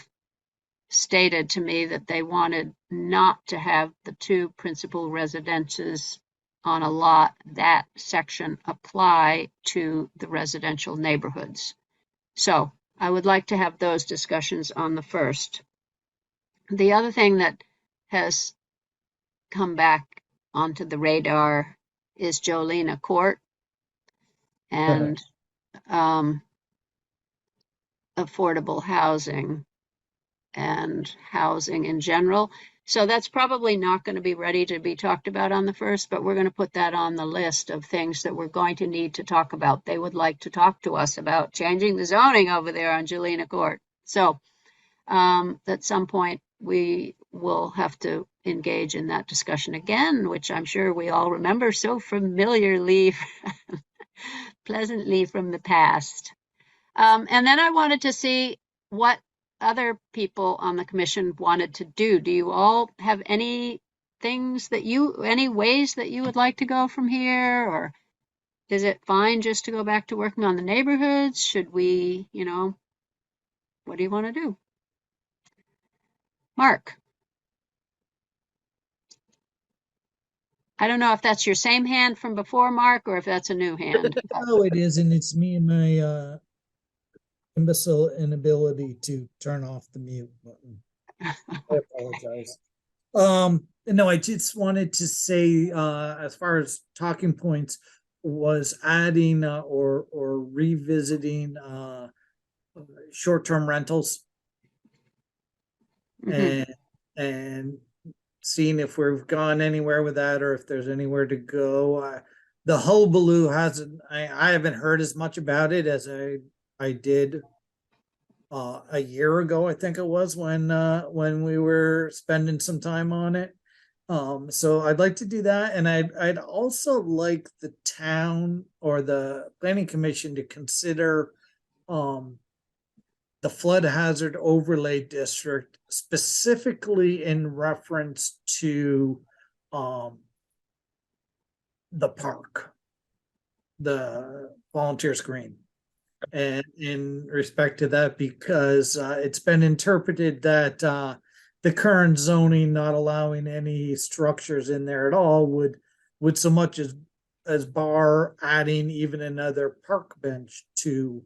stated to me that they wanted not to have the 2 principal residences on a lot, that section apply to the residential neighborhoods. So I would like to have those discussions on the first. The other thing that has come back onto the radar is Jolena Court and affordable housing and housing in general. So that's probably not going to be ready to be talked about on the first, but we're going to put that on the list of things that we're going to need to talk about. They would like to talk to us about changing the zoning over there on Jolena Court. So at some point we will have to engage in that discussion again, which I'm sure we all remember so familiarly, pleasantly from the past. And then I wanted to see what other people on the commission wanted to do. Do you all have any ways that you would like to go from here? Or is it fine just to go back to working on the neighborhoods? Should we, what do you want to do? Mark. I don't know if that's your same hand from before, Mark, or if that's a new hand. No, it isn't. It's me and my imbecile inability to turn off the mute button. I apologize. No, I just wanted to say, as far as talking points, was adding or revisiting short-term rentals and seeing if we've gone anywhere with that or if there's anywhere to go. The hullabaloo hasn't, I haven't heard as much about it as I did a year ago, I think it was, when we were spending some time on it. So I'd like to do that, and I'd also like the town or the planning commission to consider the flood hazard overlay district, specifically in reference to the park, the Volunteers Green. And in respect to that, because it's been interpreted that the current zoning not allowing any structures in there at all would so much as bar adding even another park bench to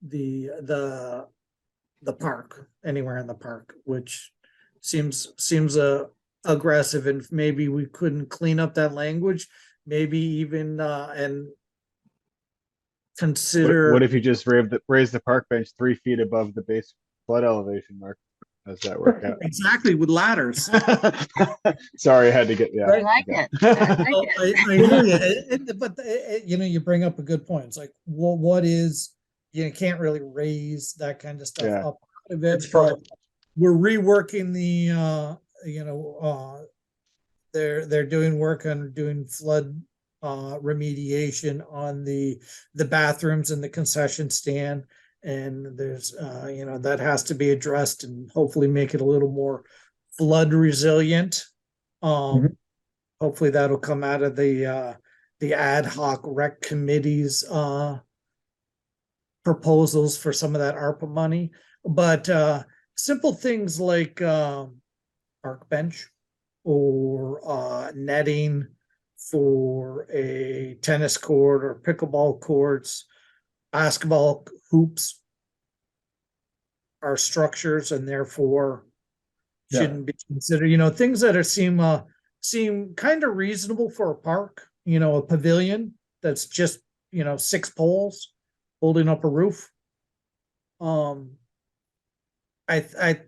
the park, anywhere in the park, which seems aggressive, and maybe we couldn't clean up that language, maybe even and consider. What if you just raise the park bench 3 feet above the base flood elevation, Mark? How's that work out? Exactly, with ladders. Sorry, I had to get, yeah. I like okay. it. I like Well, it. I hear you, but you know, you bring up a good point. It's like, well, what is, you can't really raise that kind of stuff Yeah. up out of it, It's from- but we're reworking the, you know, they're doing work on doing flood remediation on the bathrooms and the concession stand. And there's, you know, that has to be addressed and hopefully make it a little more flood resilient. Mhm. Hopefully that'll come out of the ad hoc rec committee's proposals for some of that ARPA money. But simple things like park bench or netting for a tennis court or pickleball courts, basketball hoops are structures and therefore Yeah. shouldn't be considered, you know, things that are seem kind of reasonable for a park, you know, a pavilion that's just, you know, 6 poles holding up a roof.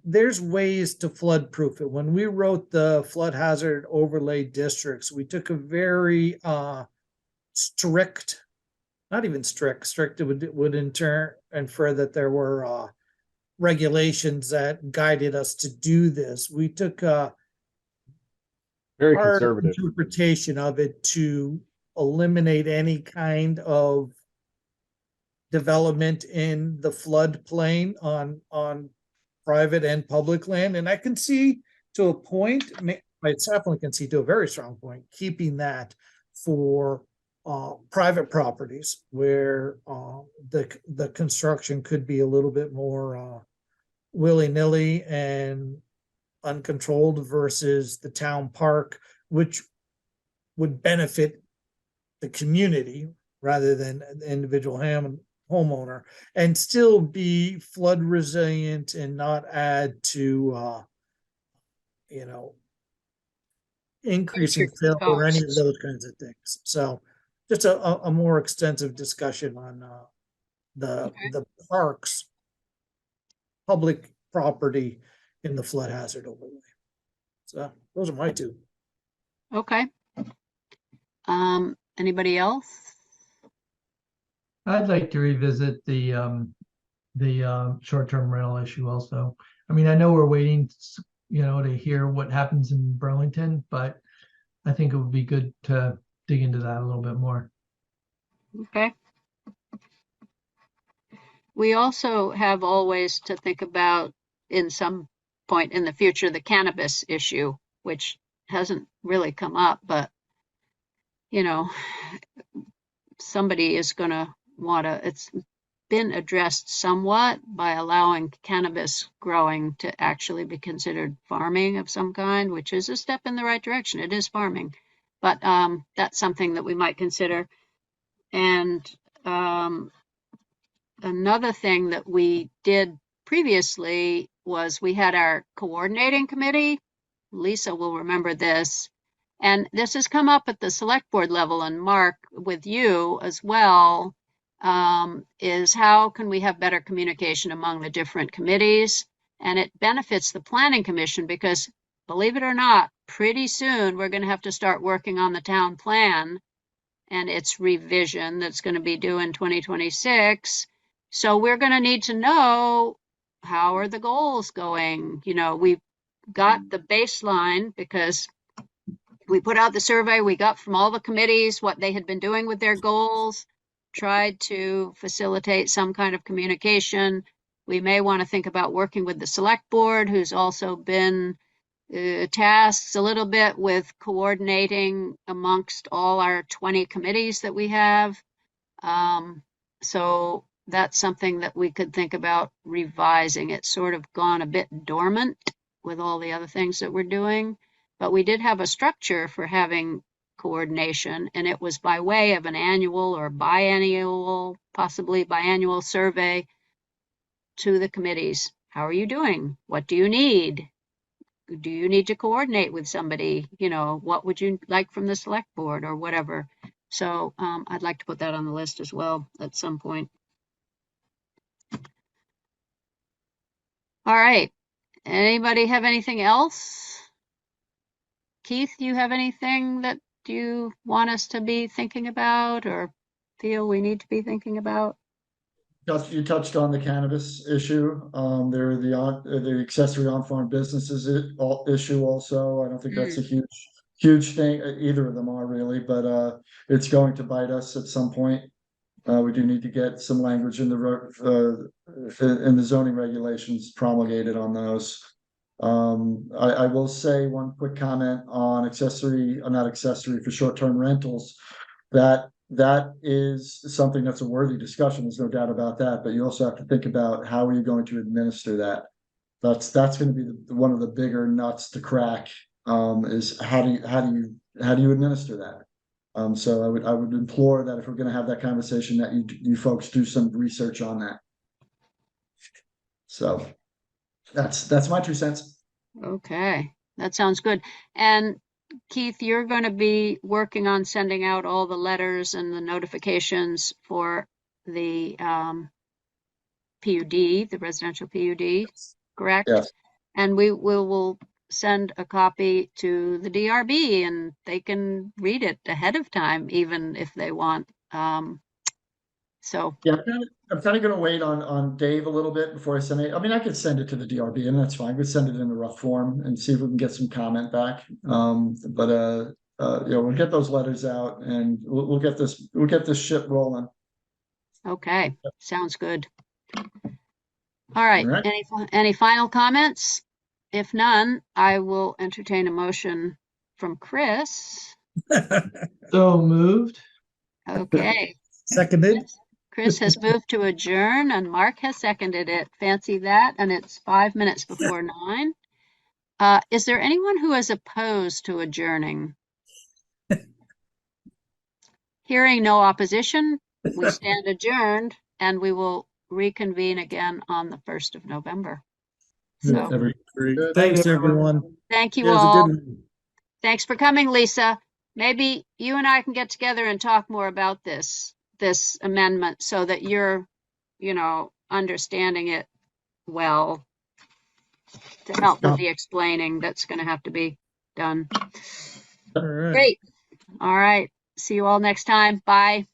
There's ways to flood proof it. When we wrote the flood hazard overlay districts, we took a very strict, not even strict, it would infer that there were regulations that guided us to do this. We took a Very hard conservative. interpretation of it to eliminate any kind of development in the floodplain on private and public land. And I can see to a point, I definitely can see to a very strong point, keeping that for private properties where the construction could be a little bit more willy-nilly and uncontrolled versus the town park, which would benefit the community rather than the individual homeowner, and still be flood resilient and not add to you know, increasing Future fill or any of costs. those kinds of things. So just a more extensive discussion on the parks, public property in the flood hazard overlay. So those are my two. Okay. Anybody else? I'd like to revisit the short-term rental issue also. I mean, I know we're waiting, you know, to hear what happens in Burlington, but I think it would be good to dig into that a little bit more. Okay. We also have always to think about, in some point in the future, the cannabis issue, which hasn't really come up, but you know, somebody is going to want to, it's been addressed somewhat by allowing cannabis growing to actually be considered farming of some kind, which is a step in the right direction. It is farming, but that's something that we might consider. And another thing that we did previously was we had our coordinating committee. Lisa will remember this. And this has come up at the select board level, and Mark, with you as well, is how can we have better communication among the different committees? And it benefits the planning commission because, believe it or not, pretty soon we're going to have to start working on the town plan and its revision that's going to be due in 2026. So we're going to need to know, how are the goals going? You know, we've got the baseline because we put out the survey, we got from all the committees what they had been doing with their goals, tried to facilitate some kind of communication. We may want to think about working with the select board, who's also been tasked a little bit with coordinating amongst all our 20 committees that we have. So that's something that we could think about revising. It's sort of gone a bit dormant with all the other things that we're doing, but we did have a structure for having coordination, and it was by way of an annual or biannual, possibly biannual survey to the committees. How are you doing? What do you need? Do you need to coordinate with somebody? You know, what would you like from the select board or whatever? So I'd like to put that on the list as well at some point. All right. Anybody have anything else? Keith, you have anything that you want us to be thinking about or feel we need to be thinking about? You touched on the cannabis issue. There are the accessory on-farm businesses issue also. I don't think that's a huge thing. Either of them are really, but it's going to bite us at some point. We do need to get some language in the zoning regulations promulgated on those. I will say one quick comment on not accessory for short-term rentals, that is something that's a worthy discussion. There's no doubt about that, but you also have to think about how are you going to administer that. That's going to be one of the bigger nuts to crack. Is how do you administer that? So I would implore that if we're going to have that conversation, that you folks do some research on that. So that's my 2 cents. Okay, that sounds good. And Keith, you're going to be working on sending out all the letters and the notifications for the PUD, the residential PUD, correct? Yes. And we will send a copy to the DRB and they can read it ahead of time, even if they want. So yeah, I'm kind of going to wait on Dave a little bit before I send it. I mean, I could send it to the DRB and that's fine. We'd send it in a rough form and see if we can get some comment back. We'll get those letters out and we'll get this ship rolling. okay, sounds good. All right. All right. Any final comments? If none, I will entertain a motion from Chris. So moved. Okay. Seconded. Chris has moved to adjourn and Mark has seconded it. Fancy that. And it's 5 minutes before 9. Is there anyone who is opposed to adjourning? Hearing no opposition, we stand adjourned and we will reconvene again on the 1st of November. So Great. Thanks, everyone. thank you Yeah, it was a all. good one. Thanks for coming, Lisa. Maybe you and I can get together and talk more about this amendment so that you're, understanding it well to help with the explaining that's going to have to be done. All right. Great. All right. See you all next time. Bye.